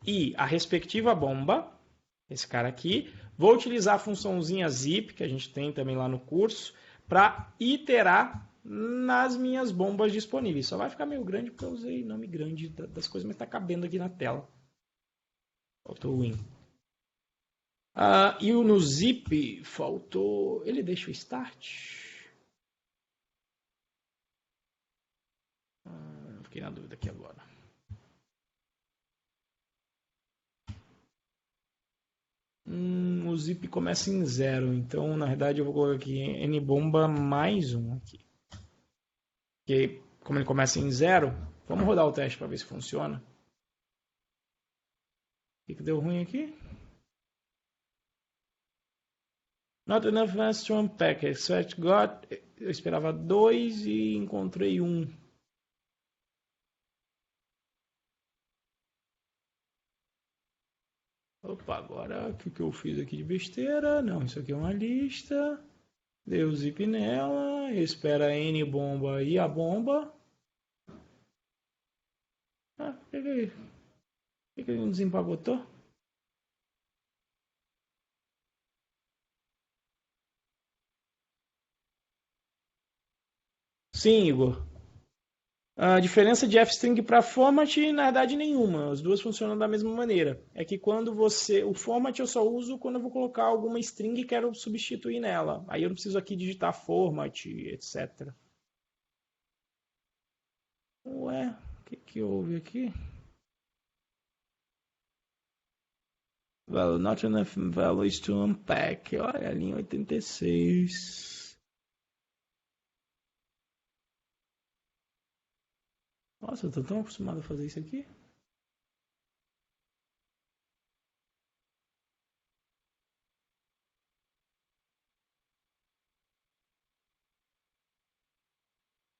e a respectiva bomba, esse cara aqui. Vou utilizar a funçãozinha zip, que a gente tem também lá no curso, para iterar nas minhas bombas disponíveis. Só vai ficar meio grande porque eu usei nome grande das coisas, mas está cabendo aqui na tela. Faltou o win. E no zip faltou... Ele deixa o start? Fiquei na dúvida aqui agora. O zip começa em 0, então na verdade eu vou colocar aqui nbomba mais 1 aqui. Porque como ele começa em 0, vamos rodar o teste para ver se funciona. O que deu ruim aqui? Not enough mass to unpack. Search got. Eu esperava 2 e encontrei 1. Opa, agora o que eu fiz aqui de besteira? Não, isso aqui é uma lista. Dei o zip nela. Espera a N bomba e a bomba. Por que ele não desempacotou? Sim, Igor. A diferença de F-string para format, na verdade, nenhuma. As duas funcionam da mesma maneira. É que quando o format eu só uso quando eu vou colocar alguma string e quero substituir nela. Aí eu não preciso aqui digitar format, etc. Ué, o que houve aqui? Value not enough values to unpack. Olha, a linha 86. Nossa, eu tô tão acostumado a fazer isso aqui.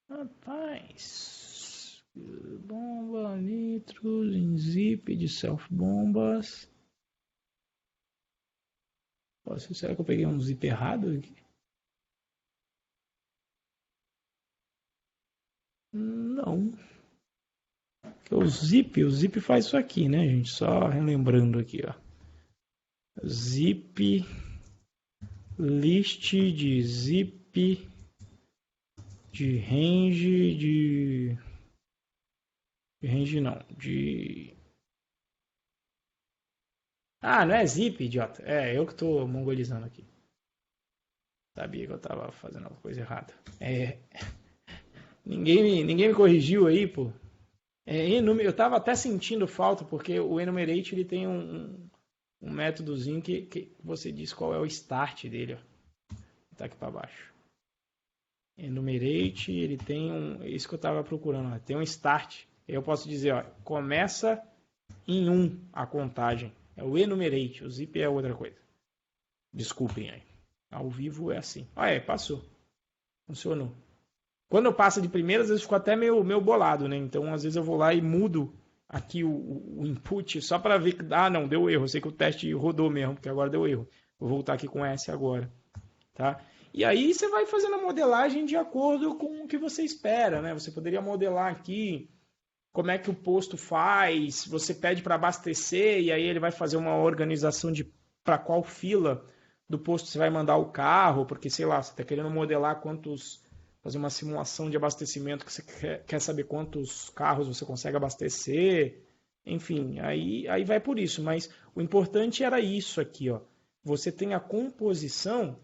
Rapaz. Bomba, nitros, em zip de self bombas. Nossa, será que eu peguei um zip errado aqui? Não. O zip faz isso aqui, né, gente? Só relembrando aqui, ó. Zip, list de zip, de range, de range não, de... não é zip, idiota. Eu que tô mongolizando aqui. Sabia que eu tava fazendo alguma coisa errada. Ninguém me corrigiu aí, pô. Eu estava até sentindo falta, porque o enumerate ele tem um métodozinho que você diz qual é o start dele. Ó. Tá aqui para baixo. Enumerate, ele tem isso que eu estava procurando, ó, tem um start. Eu posso dizer, ó, começa em 1 a contagem. É o enumerate, o zip é outra coisa. Desculpem aí. Ao vivo é assim. Olha, passou. Funcionou. Quando eu passo de primeira, às vezes fico até meio bolado, né? Então, às vezes eu vou lá e mudo aqui o input só para ver que, não, deu erro. Eu sei que o teste rodou mesmo, porque agora deu erro. Vou voltar aqui com S agora, tá? E aí você vai fazendo a modelagem de acordo com o que você espera, né? Você poderia modelar aqui como é que o posto faz, você pede para abastecer e aí ele vai fazer uma organização de para qual fila do posto você vai mandar o carro, porque, sei lá, você está querendo modelar fazer uma simulação de abastecimento que você quer saber quantos carros você consegue abastecer, enfim, aí vai por isso. Mas o importante era isso aqui, ó. Você tem a composição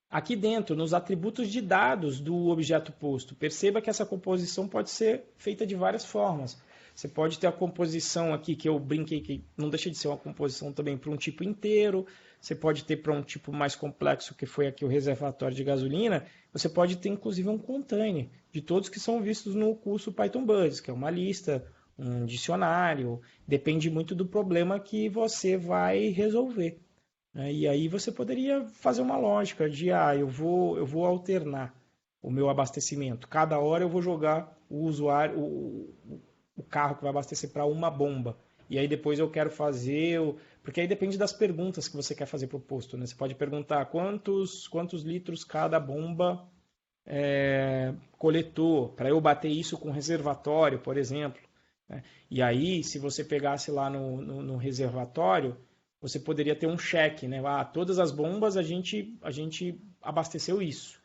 aqui dentro, nos atributos de dados do objeto posto. Perceba que essa composição pode ser feita de várias formas. Você pode ter a composição aqui, que eu brinquei que não deixa de ser uma composição também para um tipo inteiro. Você pode ter para um tipo mais complexo, que foi aqui o reservatório de gasolina. Você pode ter, inclusive, um container de todos que são vistos no curso Python Buddies, que é uma lista, um dicionário. Depende muito do problema que você vai resolver. E aí você poderia fazer uma lógica de, eu vou alternar o meu abastecimento. Cada hora eu vou jogar o usuário, o carro que vai abastecer para uma bomba. E aí depois eu quero fazer... Porque aí depende das perguntas que você quer fazer para o posto, né? Você pode perguntar quantos litros cada bomba coletou, para eu bater isso com reservatório, por exemplo. Né? E aí, se você pegasse lá no reservatório, você poderia ter um cheque, né? Todas as bombas a gente abasteceu isso.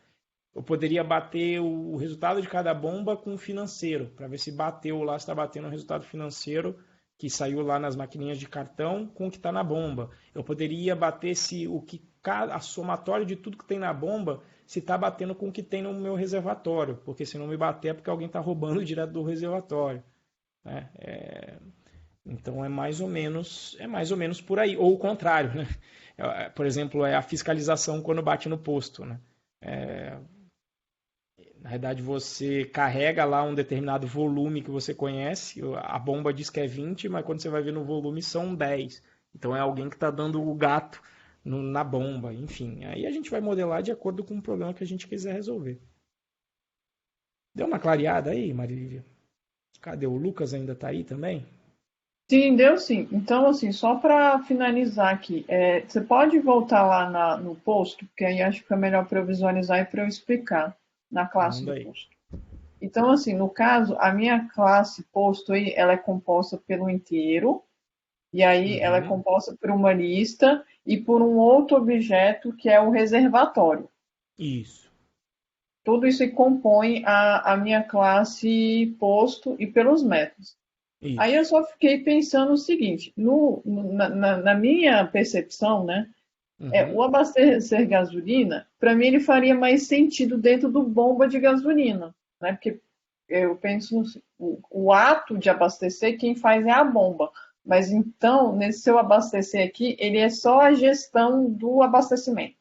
Eu poderia bater o resultado de cada bomba com o financeiro, para ver se bateu lá, se está batendo o resultado financeiro que saiu lá nas maquininhas de cartão com o que está na bomba. Eu poderia bater a somatória de tudo que tem na bomba, se está batendo com o que tem no meu reservatório, porque se não me bater é porque alguém está roubando direto do reservatório. Né? Então é mais ou menos por aí. Ou o contrário, né? Por exemplo, a fiscalização quando bate no posto. Né? Na verdade, você carrega lá um determinado volume que você conhece. A bomba diz que é 20, mas quando você vai ver no volume são 10. Então é alguém que está dando o gato na bomba. Enfim, aí a gente vai modelar de acordo com o problema que a gente quiser resolver. Deu uma clareada aí, Marília? Cadê? O Lucas ainda está aí também? Sim, deu sim. Então, assim, só para finalizar aqui, você pode voltar lá no posto, porque aí acho que fica melhor para eu visualizar e para eu explicar na classe do posto. Então, assim, no caso, a minha classe posto aí, ela é composta pelo inteiro, e aí ela é composta por uma lista e por um outro objeto que é o reservatório. Isso. Tudo isso aí compõe a minha classe posto e pelos métodos. Isso. Aí eu só fiquei pensando o seguinte, na minha percepção, né, o abastecer gasolina, para mim ele faria mais sentido dentro do bomba de gasolina, né, porque eu penso o ato de abastecer, quem faz é a bomba, mas então, nesse seu abastecer aqui, ele é só a gestão do abastecimento.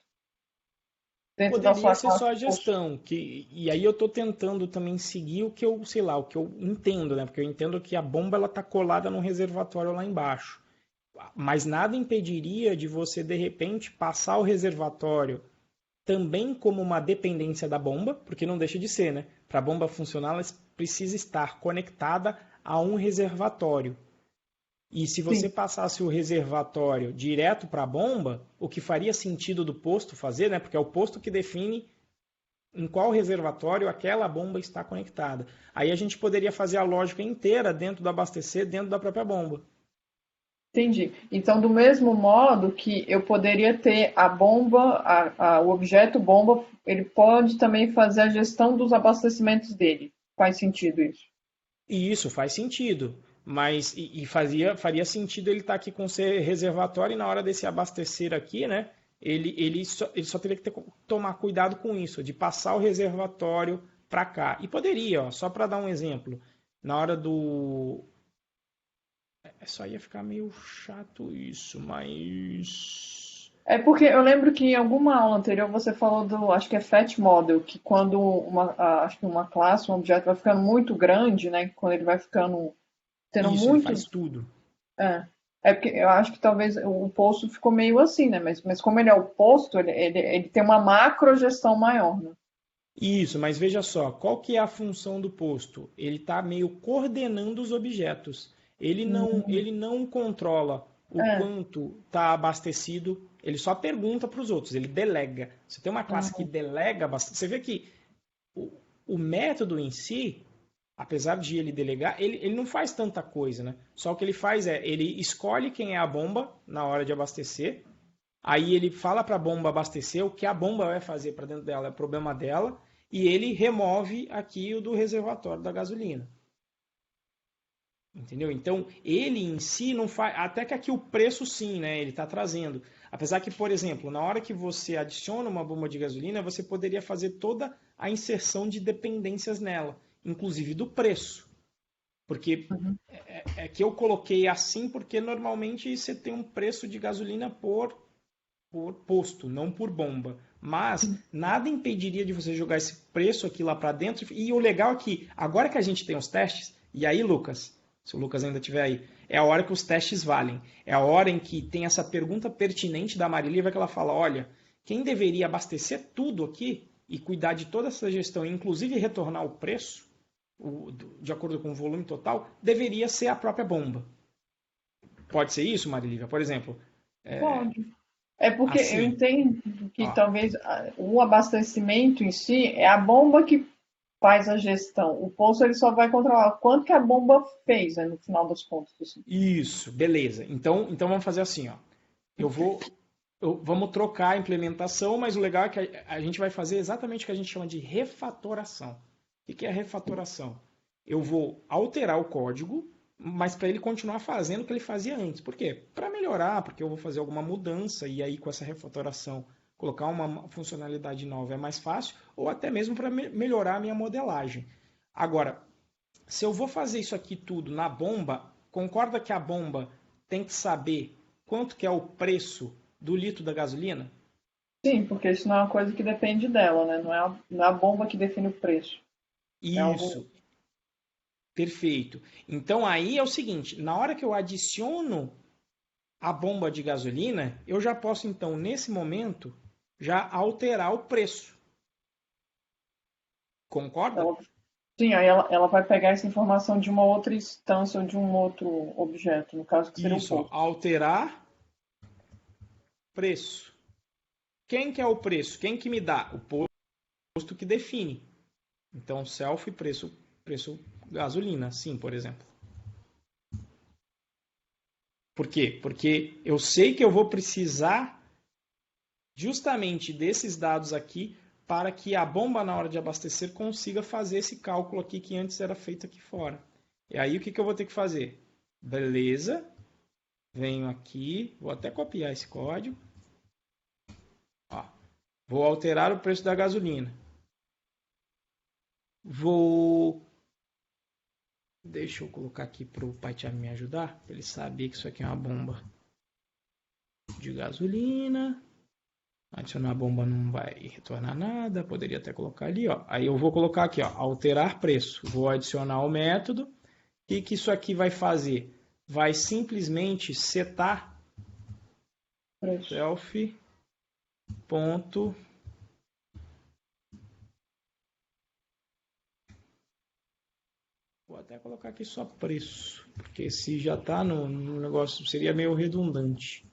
Poderia ser só a gestão, e aí eu estou tentando também seguir o que eu entendo, né? Porque eu entendo que a bomba ela está colada no reservatório lá embaixo. Mas nada impediria de você, de repente, passar o reservatório também como uma dependência da bomba, porque não deixa de ser, né? Para a bomba funcionar, ela precisa estar conectada a um reservatório. E se você passasse o reservatório direto para a bomba, o que faria sentido do posto fazer, né? Porque é o posto que define em qual reservatório aquela bomba está conectada. Aí a gente poderia fazer a lógica inteira dentro do abastecer, dentro da própria bomba. Entendi. Então, do mesmo modo que eu poderia ter a bomba, o objeto bomba, ele pode também fazer a gestão dos abastecimentos dele. Faz sentido isso? Isso, faz sentido. Mas faria sentido ele estar aqui com o reservatório e na hora desse abastecer aqui, né? Ele só teria que tomar cuidado com isso, de passar o reservatório para cá. E poderia, ó, só para dar um exemplo, na hora do... Só ia ficar meio chato isso, mas... É porque eu lembro que em alguma aula anterior você falou do, acho que é Fat Model, que quando acho que uma classe, um objeto vai ficando muito grande, né? Quando ele vai ficando, tendo Isso, ele faz muitos. tudo. É, é porque eu acho que talvez o posto ficou meio assim, né? Mas como ele é o posto, ele tem uma macrogestão maior, né? Isso, mas veja só, qual que é a função do posto? Ele está meio coordenando os objetos. Ele não controla o É. quanto está abastecido, ele só pergunta para os outros, ele delega. Você tem uma classe que delega bastante. Você vê que o, o método em si, apesar de ele delegar, ele não faz tanta coisa, né? Só o que ele faz é, ele escolhe quem é a bomba na hora de abastecer, aí ele fala para a bomba abastecer, o que a bomba vai fazer para dentro dela é problema dela, e ele remove aqui o do reservatório da gasolina. Entendeu? Então, ele em si não faz. Até que aqui o preço sim, né? Ele está trazendo. Apesar que, por exemplo, na hora que você adiciona uma bomba de gasolina, você poderia fazer toda a inserção de dependências nela, inclusive do preço. Porque é que eu coloquei assim, porque normalmente você tem um preço de gasolina por posto, não por bomba. Mas nada impediria de você jogar esse preço aqui lá para dentro. E o legal é que, agora que a gente tem os testes, e aí, Lucas, se o Lucas ainda estiver aí, é a hora que os testes valem. É a hora em que tem essa pergunta pertinente da Mariliva que ela fala, olha, quem deveria abastecer tudo aqui e cuidar de toda essa gestão, inclusive retornar o preço, de acordo com o volume total, deveria ser a própria bomba. Pode ser isso, Marilívia? Por exemplo, Pode. É porque eu assim, entendo que ó, talvez o abastecimento em si é a bomba que faz a gestão. O posto ele só vai controlar quanto que a bomba fez, né, no final das contas. Assim. isso, beleza. Então vamos fazer assim, ó. Eu vou, vamos trocar a implementação, mas o legal é que a gente vai fazer exatamente o que a gente chama de refatoração. O que é refatoração? Eu vou alterar o código, mas para ele continuar fazendo o que ele fazia antes. Por quê? Para melhorar, porque eu vou fazer alguma mudança e aí com essa refatoração colocar uma funcionalidade nova é mais fácil, ou até mesmo para melhorar a minha modelagem. Agora, se eu vou fazer isso aqui tudo na bomba, concorda que a bomba tem que saber quanto que é o preço do litro da gasolina? Sim, porque isso não é uma coisa que depende dela, né? Não é a bomba que define o preço. É algo. Isso, perfeito. Então aí é o seguinte, na hora que eu adiciono a bomba de gasolina, eu já posso então nesse momento já alterar o preço. Concorda? Ela, sim, aí ela vai pegar essa informação de uma outra instância ou de um outro objeto, no caso que seria o Isso, ó, posto. alterar preço. Quem que é o preço? Quem que me dá? O posto que define. Então, self preço gasolina, sim, por exemplo. Por quê? Porque eu sei que eu vou precisar justamente desses dados aqui para que a bomba, na hora de abastecer, consiga fazer esse cálculo aqui que antes era feito aqui fora. E aí, o que eu vou ter que fazer? Beleza. Venho aqui, vou até copiar esse código. Ó, vou alterar o preço da gasolina. Deixa eu colocar aqui para o PyCharm me ajudar, para ele saber que isso aqui é uma bomba de gasolina. Adicionar a bomba não vai retornar nada, poderia até colocar ali, ó. Aí eu vou colocar aqui, ó, alterar preço. Vou adicionar o método. O que isso aqui vai fazer? Vai simplesmente setar self ponto. Vou até colocar aqui só preço, porque se já está no negócio seria meio redundante.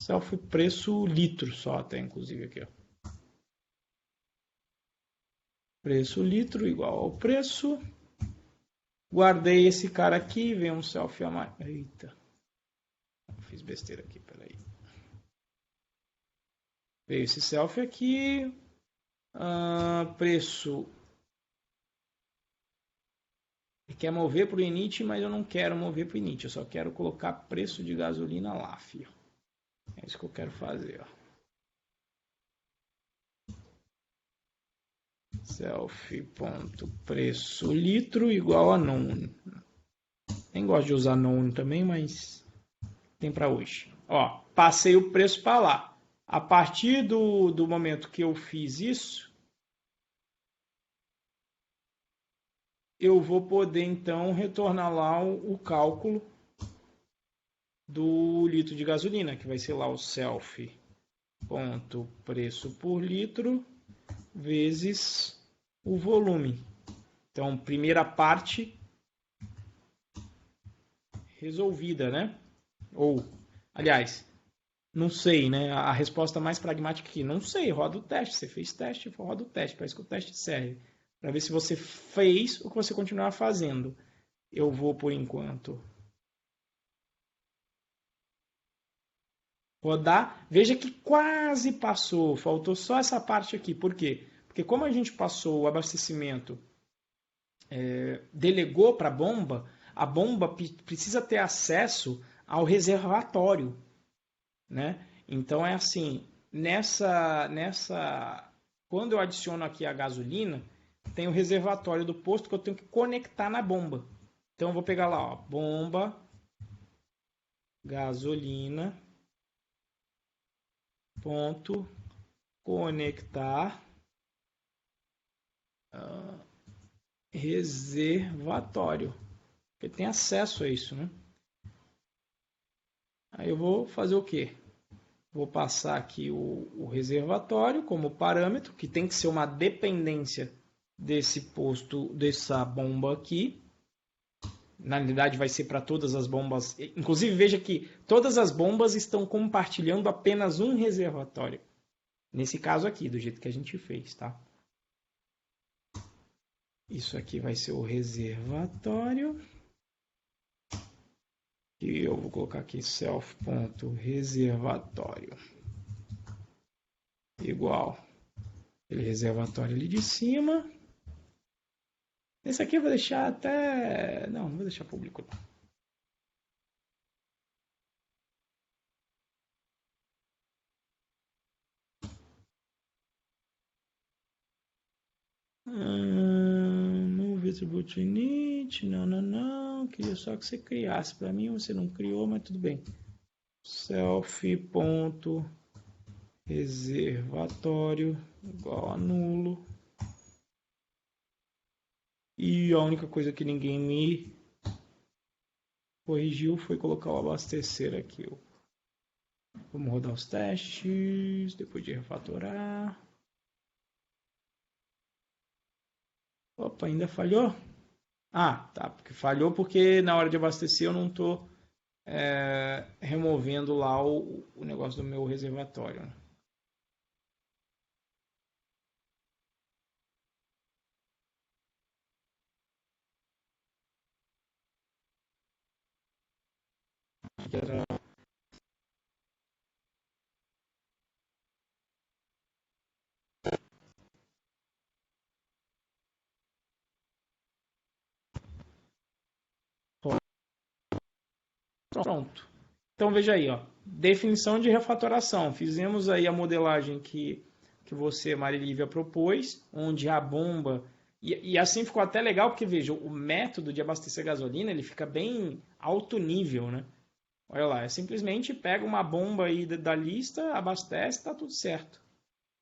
Self preço litro só até inclusive aqui, ó. Preço litro igual ao preço. Guardei esse cara aqui, vem um selfie a mais. Eita. Fiz besteira aqui, peraí. Veio esse selfie aqui. Preço. Ele quer mover para o init, mas eu não quero mover para o init. Eu só quero colocar preço de gasolina lá, filho. É isso que eu quero fazer, ó. Self.preço litro igual a known. Nem gosto de usar known também, mas tem para hoje. Ó, passei o preço para lá. A partir do momento que eu fiz isso, eu vou poder então retornar lá o cálculo do litro de gasolina, que vai ser lá o self ponto preço por litro vezes o volume. Então, primeira parte resolvida, né? Ou, aliás, não sei, né? A resposta mais pragmática aqui, não sei, roda o teste. Você fez teste, roda o teste, para isso que o teste serve. Para ver se você fez ou que você continuar fazendo. Eu vou, por enquanto, rodar. Veja que quase passou, faltou só essa parte aqui. Por quê? Porque como a gente passou o abastecimento, delegou para a bomba precisa ter acesso ao reservatório, né? Então é assim, quando eu adiciono aqui a gasolina, tem o reservatório do posto que eu tenho que conectar na bomba. Então eu vou pegar lá, ó, bomba, gasolina, ponto, conectar, reservatório. Porque tem acesso a isso, né? Aí eu vou fazer o quê? Vou passar aqui o reservatório como parâmetro, que tem que ser uma dependência desse posto, dessa bomba aqui. Na realidade vai ser para todas as bombas. Inclusive veja que todas as bombas estão compartilhando apenas um reservatório. Nesse caso aqui, do jeito que a gente fez, tá? Isso aqui vai ser o reservatório. E eu vou colocar aqui self.reservatório igual aquele reservatório ali de cima. Esse aqui eu vou deixar até... Não vou deixar público não. Move attribute init. Não. Queria só que você criasse. Para mim você não criou, mas tudo bem. Self.reservatório igual a nulo. E a única coisa que ninguém me corrigiu foi colocar o abastecer aqui. Vamos rodar os testes, depois de refatorar. Opa, ainda falhou? Ah, tá, porque falhou porque na hora de abastecer eu não estou removendo lá o negócio do meu reservatório. Né? Pronto. Então veja aí, ó, definição de refatoração. Fizemos aí a modelagem que você, Marilívia, propôs, onde a bomba... E assim ficou até legal, porque veja, o método de abastecer gasolina, ele fica bem alto nível, né? Olha lá, simplesmente pega uma bomba aí da lista, abastece, está tudo certo.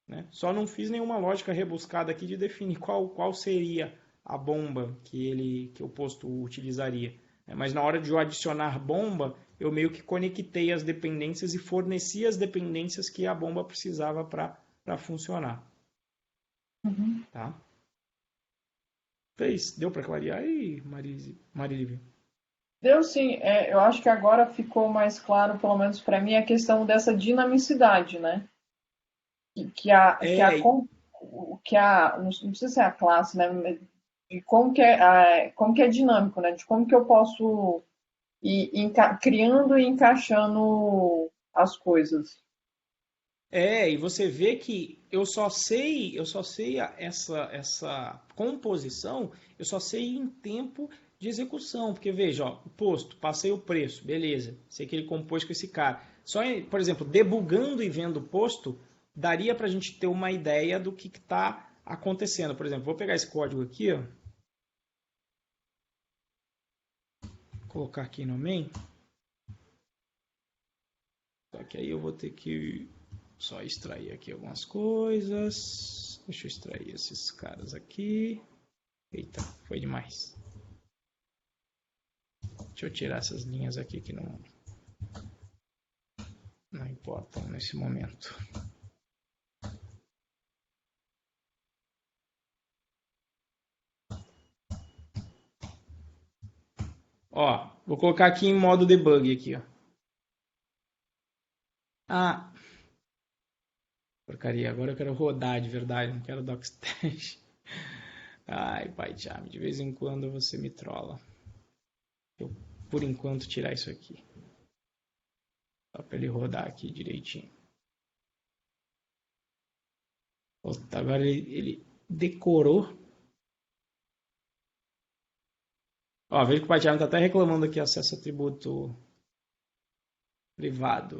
Né? Só não fiz nenhuma lógica rebuscada aqui de definir qual seria a bomba que o posto utilizaria. Mas na hora de eu adicionar bomba, eu meio que conectei as dependências e forneci as dependências que a bomba precisava para funcionar. Uhum. Tá? Deu para clarear aí, Marilívia? Deu sim. Eu acho que agora ficou mais claro, pelo menos para mim, a questão dessa dinamicidade, né? Não precisa ser a classe, né? De como que é dinâmico, né? De como que eu posso ir criando e encaixando as coisas. E você vê que eu só sei essa composição, eu só sei em tempo de execução, porque veja, ó, o posto, passei o preço, beleza, sei que ele compôs com esse cara. Só, por exemplo, debugando e vendo o posto, daria para a gente ter uma ideia do que está acontecendo. Por exemplo, vou pegar esse código aqui, ó, colocar aqui no main. que aí eu vou ter que só extrair aqui algumas coisas. Deixa eu extrair esses caras aqui. Eita, foi demais. Deixa eu tirar essas linhas aqui que não importam nesse momento. Ó, vou colocar aqui em modo debug aqui, ó. Ah, porcaria, agora eu quero rodar de verdade, não quero docstash. Ai, PyCharm, de vez em quando você me trola. Eu, por enquanto, tirar isso aqui. Só para ele rodar aqui direitinho. Puta, agora ele decorou. Ó, vejo que o PyCharm está até reclamando aqui acesso a atributo privado.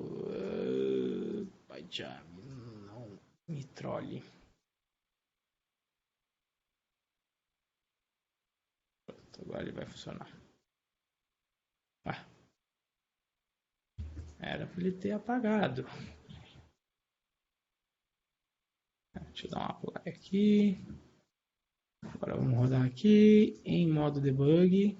PyCharm, não me trole. Pronto, agora ele vai funcionar. Era para ele ter apagado. Deixa eu dar uma play aqui. Agora vamos rodar aqui em modo debug.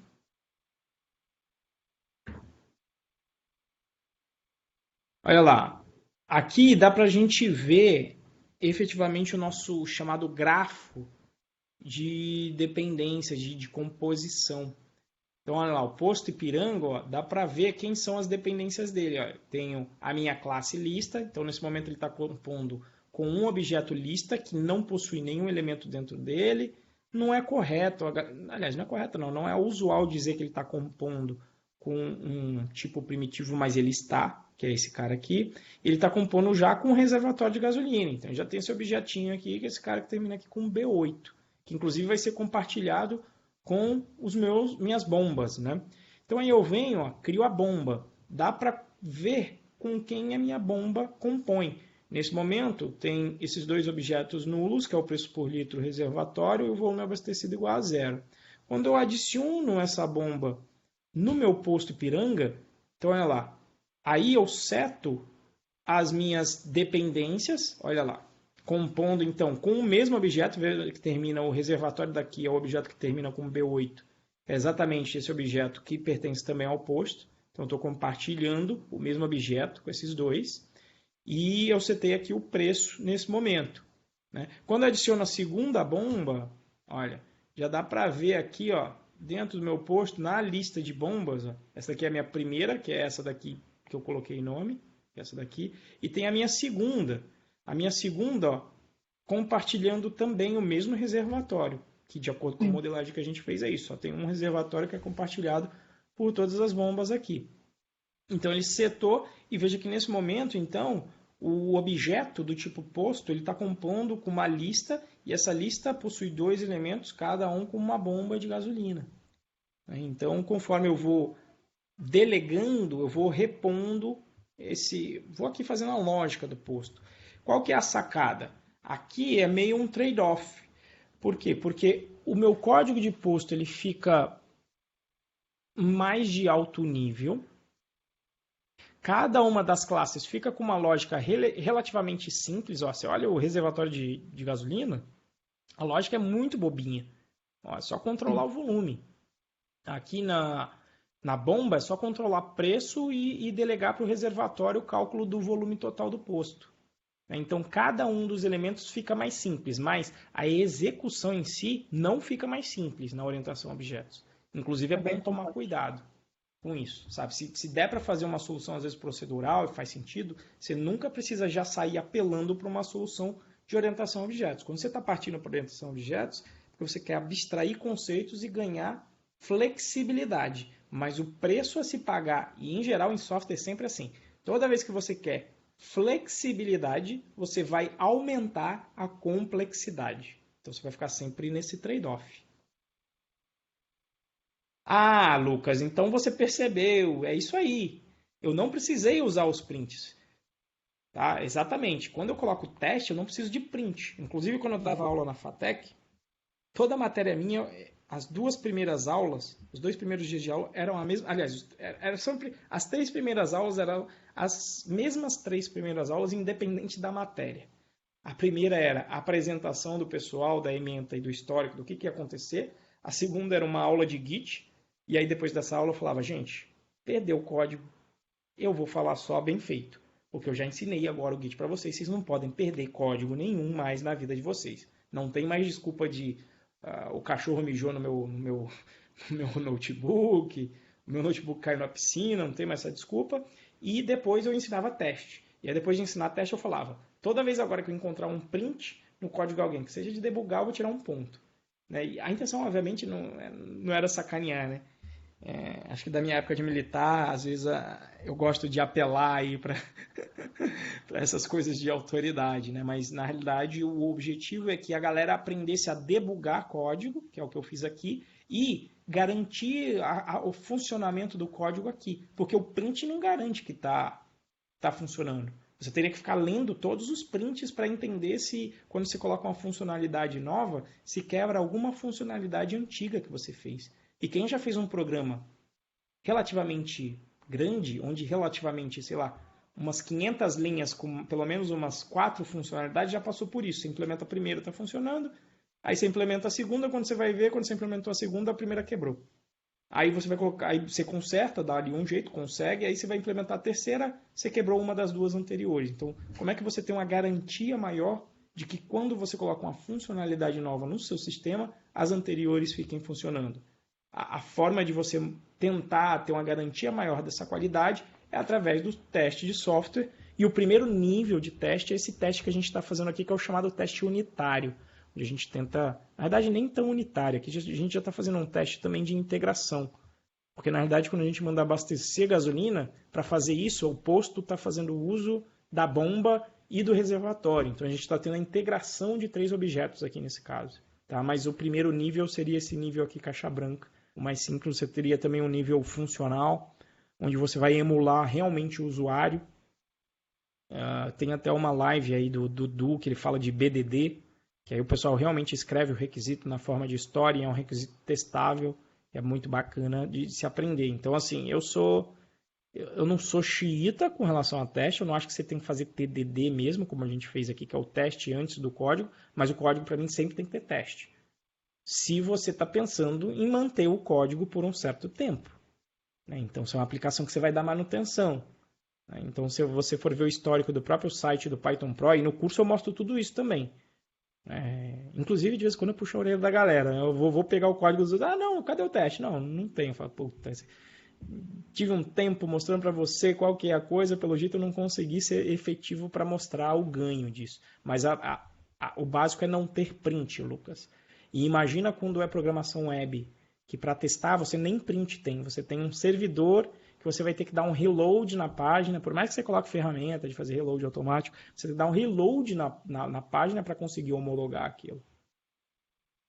Olha lá. Aqui dá para a gente ver efetivamente o nosso chamado grafo de dependência, de composição. Então, olha lá, o posto Ipiranga, ó, dá para ver quem são as dependências dele. Ó. Tenho a minha classe lista, então nesse momento ele está compondo com um objeto lista que não possui nenhum elemento dentro dele. Não é correto, aliás, não é correto não é usual dizer que ele está compondo com um tipo primitivo, mas ele está, que é esse cara aqui. Ele está compondo já com um reservatório de gasolina, então já tem esse objetinho aqui, que é esse cara que termina aqui com B8, que inclusive vai ser compartilhado com minhas bombas, né? Então aí eu venho, ó, crio a bomba. Dá para ver com quem a minha bomba compõe. Nesse momento tem esses dois objetos nulos, que é o preço por litro reservatório e o volume abastecido igual a 0. Quando eu adiciono essa bomba no meu posto Ipiranga, então olha lá, aí eu seto as minhas dependências, olha lá, compondo então com o mesmo objeto, que termina o reservatório daqui, é o objeto que termina com B8, é exatamente esse objeto que pertence também ao posto. Então eu estou compartilhando o mesmo objeto com esses dois. E eu setei aqui o preço nesse momento. Né? Quando eu adiciono a segunda bomba, olha, já dá para ver aqui, ó, dentro do meu posto, na lista de bombas, ó, essa daqui é a minha primeira, que é essa daqui que eu coloquei nome, essa daqui, e tem a minha segunda. A minha segunda, ó, compartilhando também o mesmo reservatório, que de acordo com a modelagem que a gente fez é isso, só tem um reservatório que é compartilhado por todas as bombas aqui. Então ele setou, e veja que nesse momento, então, o objeto do tipo posto ele está compondo com uma lista, e essa lista possui dois elementos, cada um com uma bomba de gasolina. Então, conforme eu vou delegando, eu vou repondo vou aqui fazendo a lógica do posto. Qual que é a sacada? Aqui é meio um trade-off. Por quê? Porque o meu código de posto ele fica mais de alto nível. Cada uma das classes fica com uma lógica relativamente simples. Ó, você olha o reservatório de gasolina, a lógica é muito bobinha. Ó, é só controlar o volume. Aqui na bomba é só controlar preço e delegar para o reservatório o cálculo do volume total do posto. Então, cada um dos elementos fica mais simples, mas a execução em si não fica mais simples na orientação a objetos. Inclusive, é bom tomar cuidado com isso, sabe? Se der para fazer uma solução, às vezes, procedural e faz sentido, você nunca precisa já sair apelando para uma solução de orientação a objetos. Quando você está partindo para orientação a objetos, porque você quer abstrair conceitos e ganhar flexibilidade. Mas o preço a se pagar, e em geral em software é sempre assim, toda vez que você quer flexibilidade, você vai aumentar a complexidade. Então você vai ficar sempre nesse trade-off. Ah, Lucas, então você percebeu, é isso aí. Eu não precisei usar os prints. Tá? Exatamente. Quando eu coloco teste, eu não preciso de print. Inclusive, quando eu dava aula na FATEC, toda a matéria minha, as duas primeiras aulas, os dois primeiros dias de aula eram a mesma. Aliás, era sempre, as três primeiras aulas eram as mesmas 3 primeiras aulas, independente da matéria. A primeira era a apresentação do pessoal, da ementa e do histórico, do que ia acontecer. A segunda era uma aula de Git. E aí, depois dessa aula, eu falava, gente, perdeu o código. Eu vou falar só bem feito. Porque eu já ensinei agora o Git para vocês. Vocês não podem perder código nenhum mais na vida de vocês. Não tem mais desculpa de o cachorro mijou no meu notebook, o meu notebook caiu na piscina, não tem mais essa desculpa. E depois eu ensinava teste. E aí, depois de ensinar teste, eu falava, toda vez agora que eu encontrar um print no código de alguém, que seja de debugar, eu vou tirar um ponto. Né? E a intenção, obviamente, não era sacanear, né? Acho que da minha época de militar, às vezes eu gosto de apelar aí para essas coisas de autoridade, né? Mas na realidade o objetivo é que a galera aprendesse a debugar código, que é o que eu fiz aqui, e garantir o funcionamento do código aqui, porque o print não garante que está funcionando. Você teria que ficar lendo todos os prints para entender se, quando você coloca uma funcionalidade nova, se quebra alguma funcionalidade antiga que você fez. E quem já fez um programa relativamente grande, onde relativamente, sei lá, umas 500 linhas com pelo menos umas 4 funcionalidades, já passou por isso. Você implementa a primeira, está funcionando. Aí você implementa a segunda, quando você vai ver, quando você implementou a segunda, a primeira quebrou. Aí você vai colocar, aí você conserta, dá ali um jeito, consegue, aí você vai implementar a terceira, você quebrou uma das 2 anteriores. Então, como é que você tem uma garantia maior de que quando você coloca uma funcionalidade nova no seu sistema, as anteriores fiquem funcionando? A forma de você tentar ter uma garantia maior dessa qualidade é através do teste de software. E o primeiro nível de teste é esse teste que a gente está fazendo aqui, que é o chamado teste unitário. Onde a gente tenta, na verdade nem tão unitário, aqui a gente já está fazendo um teste também de integração. Porque na verdade quando a gente manda abastecer gasolina, para fazer isso, o posto está fazendo uso da bomba e do reservatório. Então a gente está tendo a integração de 3 objetos aqui nesse caso. Tá? Mas o primeiro nível seria esse nível aqui, caixa branca. O mais simples, você teria também um nível funcional, onde você vai emular realmente o usuário. Tem até uma live aí do Dudu, que ele fala de BDD, que aí o pessoal realmente escreve o requisito na forma de história, é um requisito testável, é muito bacana de se aprender. Então, assim, eu não sou xiita com relação a teste, eu não acho que você tem que fazer TDD mesmo, como a gente fez aqui, que é o teste antes do código, mas o código para mim sempre tem que ter teste. Se você está pensando em manter o código por um certo tempo. Né? Então, se é uma aplicação que você vai dar manutenção. Né? Então, se você for ver o histórico do próprio site do Python Pro, e no curso eu mostro tudo isso também. Inclusive, de vez em quando eu puxo a orelha da galera. Eu vou pegar o código dos outros. Não, cadê o teste? Não tenho. Eu falo, puta, tive um tempo mostrando para você qual que é a coisa, pelo jeito eu não consegui ser efetivo para mostrar o ganho disso. Mas o básico é não ter print, Lucas. E imagina quando é programação web, que para testar você nem print tem. Você tem um servidor que você vai ter que dar um reload na página. Por mais que você coloque ferramenta de fazer reload automático, você tem que dar um reload na página para conseguir homologar aquilo.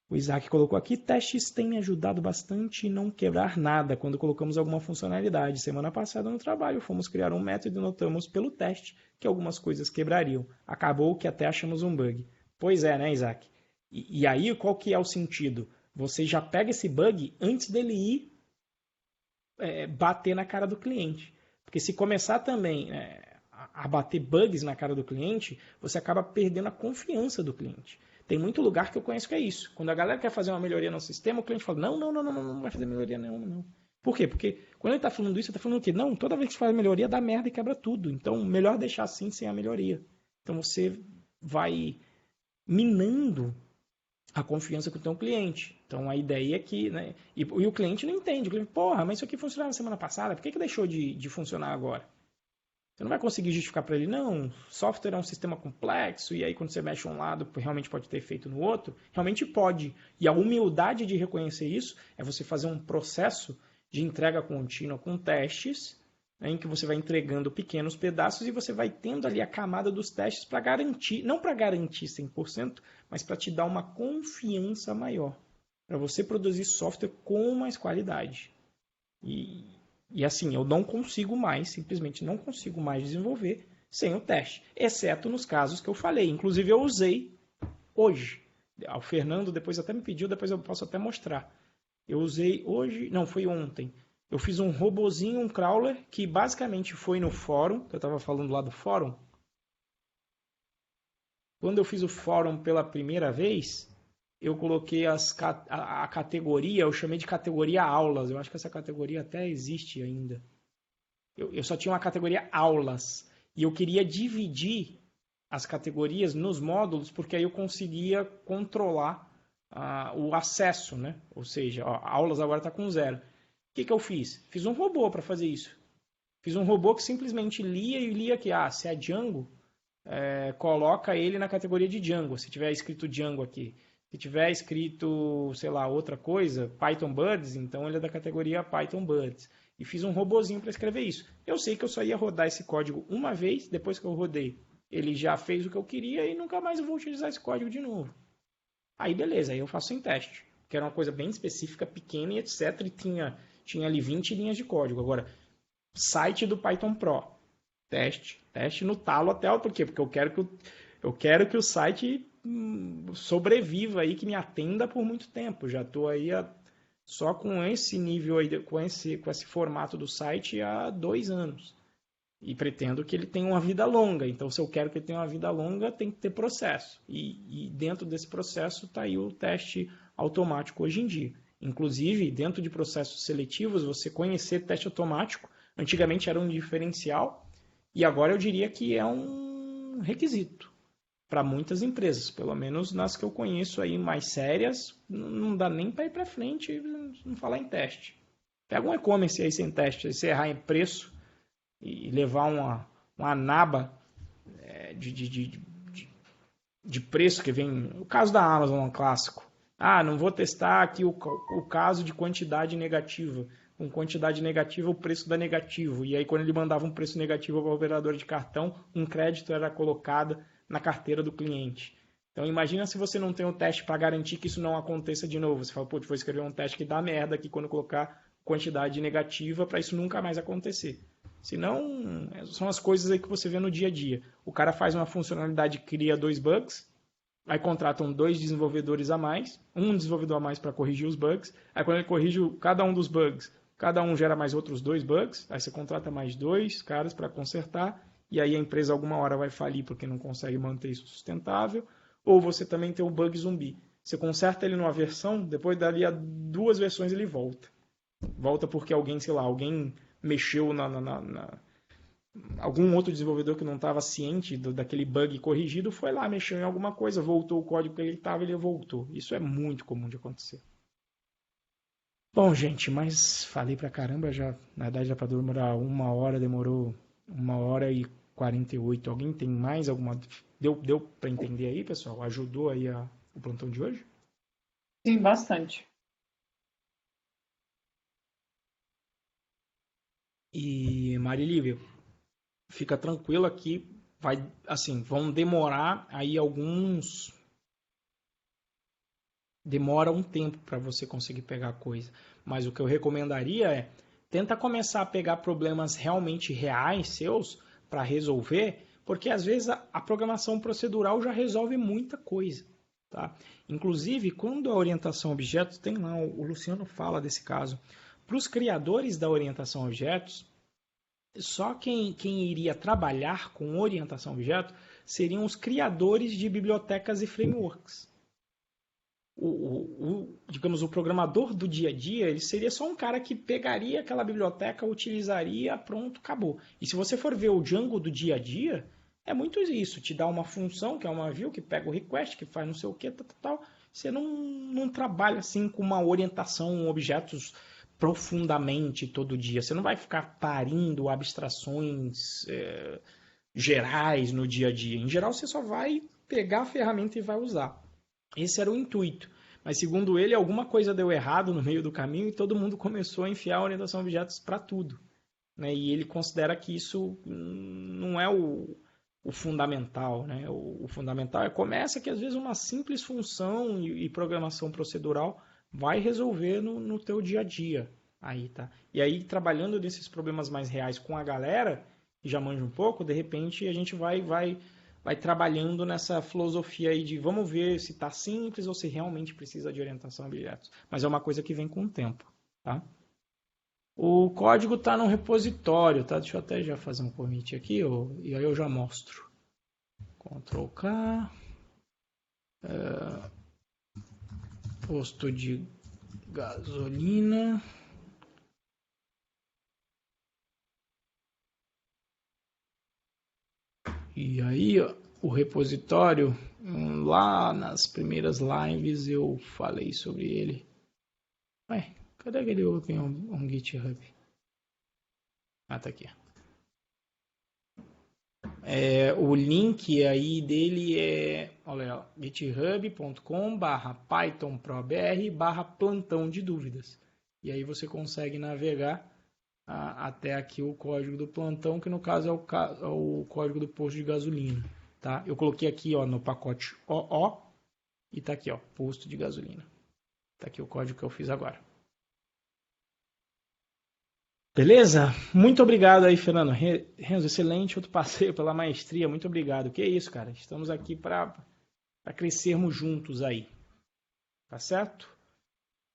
O Isaac colocou aqui, testes têm me ajudado bastante em não quebrar nada quando colocamos alguma funcionalidade. Semana passada no trabalho fomos criar um método e notamos pelo teste que algumas coisas quebrariam. Acabou que até achamos um bug. Pois é, né, Isaac? E aí, qual que é o sentido? Você já pega esse bug antes dele ir bater na cara do cliente. Porque se começar também a bater bugs na cara do cliente, você acaba perdendo a confiança do cliente. Tem muito lugar que eu conheço que é isso. Quando a galera quer fazer uma melhoria no sistema, o cliente fala, não vai fazer melhoria nenhuma, não. Por quê? Porque quando ele está falando isso, ele está falando o quê? Não, toda vez que você faz melhoria, dá merda e quebra tudo. Então, melhor deixar assim, sem a melhoria. Então, você vai minando a confiança com o teu cliente. Então, a ideia é que... Né, e o cliente não entende. O cliente, porra, mas isso aqui funcionava semana passada, por que deixou de funcionar agora? Você não vai conseguir justificar para ele, não, software é um sistema complexo, e aí quando você mexe um lado, realmente pode ter efeito no outro. Realmente pode. E a humildade de reconhecer isso é você fazer um processo de entrega contínua com testes, né, em que você vai entregando pequenos pedaços e você vai tendo ali a camada dos testes para garantir, não para garantir 100%, mas para te dar uma confiança maior, para você produzir software com mais qualidade. E assim, eu não consigo mais, simplesmente não consigo mais desenvolver sem o teste, exceto nos casos que eu falei. Inclusive eu usei hoje. O Fernando depois até me pediu, depois eu posso até mostrar. Eu usei hoje, não, foi ontem. Eu fiz um robozinho, um crawler, que basicamente foi no fórum, que eu estava falando lá do fórum. Quando eu fiz o fórum pela primeira vez, eu coloquei a categoria, eu chamei de categoria aulas. Eu acho que essa categoria até existe ainda. Eu só tinha uma categoria aulas. E eu queria dividir as categorias nos módulos, porque aí eu conseguia controlar o acesso, né? Ou seja, aulas agora está com 0. O que eu fiz? Fiz um robô para fazer isso. Fiz um robô que simplesmente lia que se é Django, coloca ele na categoria de Django. Se tiver escrito Django aqui. Se tiver escrito, sei lá, outra coisa, Python Birds, então ele é da categoria Python Birds. E fiz um robozinho para escrever isso. Eu sei que eu só ia rodar esse código uma vez, depois que eu rodei, ele já fez o que eu queria e nunca mais eu vou utilizar esse código de novo. Aí beleza, aí eu faço sem teste, que era uma coisa bem específica, pequena e etc. E tinha ali 20 linhas de código. Agora, site do Python Pro, teste no talo até por quê? Porque eu quero que o site sobreviva aí, que me atenda por muito tempo. Já estou aí só com esse nível aí, com esse formato do site há 2 anos. E pretendo que ele tenha uma vida longa. Então, se eu quero que ele tenha uma vida longa, tem que ter processo. E dentro desse processo está aí o teste automático hoje em dia. Inclusive, dentro de processos seletivos, você conhecer teste automático, antigamente era um diferencial, e agora eu diria que é um requisito para muitas empresas, pelo menos nas que eu conheço aí mais sérias, não dá nem para ir para frente e não falar em teste. Pega um e-commerce aí sem teste, aí você errar em preço e levar uma naba de preço que vem... O caso da Amazon é um clássico. Não vou testar aqui o caso de quantidade negativa. Com quantidade negativa, o preço dá negativo. E aí, quando ele mandava um preço negativo para o operador de cartão, um crédito era colocado na carteira do cliente. Então, imagina se você não tem um teste para garantir que isso não aconteça de novo. Você fala, vou escrever um teste que dá merda aqui quando colocar quantidade negativa para isso nunca mais acontecer. Senão, são as coisas aí que você vê no dia a dia. O cara faz uma funcionalidade, cria 2 bugs, aí contratam 2 desenvolvedores a mais, um desenvolvedor a mais para corrigir os bugs, aí quando ele corrige cada um dos bugs, cada um gera mais outros 2 bugs, aí você contrata mais 2 caras para consertar, e aí a empresa alguma hora vai falir porque não consegue manter isso sustentável, ou você também tem o bug zumbi. Você conserta ele numa versão, depois dali a 2 versões ele volta. Volta porque alguém mexeu algum outro desenvolvedor que não estava ciente daquele bug corrigido, foi lá, mexeu em alguma coisa, voltou o código que ele estava, ele voltou. Isso é muito comum de acontecer. Bom, gente, mas falei pra caramba, na verdade já para demorar 1 hora, demorou 1h48. Alguém tem mais alguma... Deu para entender aí, pessoal? Ajudou aí o plantão de hoje? Sim, bastante. E Marilívia, fica tranquila que vão demorar aí demora um tempo para você conseguir pegar coisa. Mas o que eu recomendaria é tenta começar a pegar problemas realmente reais seus para resolver, porque às vezes a programação procedural já resolve muita coisa. Tá? Inclusive, quando a orientação a objetos, tem lá, o Luciano fala desse caso. Para os criadores da orientação a objetos, só quem iria trabalhar com orientação a objetos seriam os criadores de bibliotecas e frameworks. Digamos, o programador do dia a dia, ele seria só um cara que pegaria aquela biblioteca, utilizaria, pronto, acabou. E se você for ver o Django do dia a dia, é muito isso. Te dá uma função, que é uma view, que pega o request, que faz não sei o que, tal. Você não trabalha assim com uma orientação a objetos profundamente todo dia. Você não vai ficar parindo abstrações gerais no dia a dia. Em geral, você só vai pegar a ferramenta e vai usar. Esse era o intuito. Mas, segundo ele, alguma coisa deu errado no meio do caminho e todo mundo começou a enfiar a orientação a objetos para tudo. Né? E ele considera que isso não é o fundamental. Né? O fundamental começa que, às vezes, uma simples função e programação procedural vai resolver no teu dia a dia. Aí, tá? E aí, trabalhando nesses problemas mais reais com a galera, que já manja um pouco, de repente a gente vai trabalhando nessa filosofia aí de vamos ver se está simples ou se realmente precisa de orientação a objetos. Mas é uma coisa que vem com o tempo. Tá? O código está no repositório, tá? Deixa eu até já fazer um commit aqui, e aí eu já mostro. Ctrl K. Posto de gasolina. E aí, ó, o repositório, lá nas primeiras lives eu falei sobre ele. Ué, cadê aquele Open on GitHub? Ah, tá aqui. O link aí dele é, olha, github.com/pythonprobr/plantão de dúvidas. E aí você consegue navegar até aqui o código do plantão, que no caso é o código do posto de gasolina, tá? Eu coloquei aqui, ó, no pacote OO e tá aqui, ó, posto de gasolina. Tá aqui o código que eu fiz agora. Beleza? Muito obrigado aí, Fernando. Renzo, excelente outro passeio pela maestria. Muito obrigado. Que isso, cara? Estamos aqui para crescermos juntos aí. Tá certo?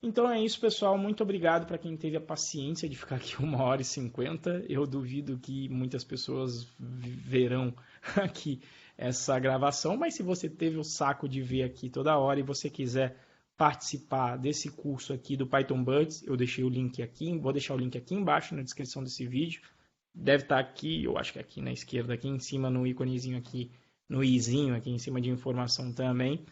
Então é isso, pessoal. Muito obrigado para quem teve a paciência de ficar aqui 1h50. Eu duvido que muitas pessoas verão aqui essa gravação, mas se você teve o saco de ver aqui toda hora e você quiser participar desse curso aqui do Python Buds, eu deixei o link aqui, vou deixar o link aqui embaixo na descrição desse vídeo. Deve estar aqui, eu acho que aqui na esquerda, aqui em cima no íconezinho aqui, no izinho aqui em cima de informação também.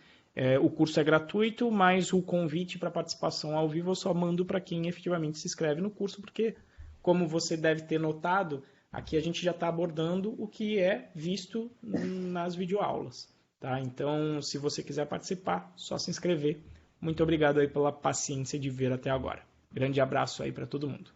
O curso é gratuito, mas o convite para participação ao vivo eu só mando para quem efetivamente se inscreve no curso, porque, como você deve ter notado, aqui a gente já está abordando o que é visto nas videoaulas. Tá? Então, se você quiser participar, só se inscrever. Muito obrigado aí pela paciência de ver até agora. Grande abraço aí para todo mundo.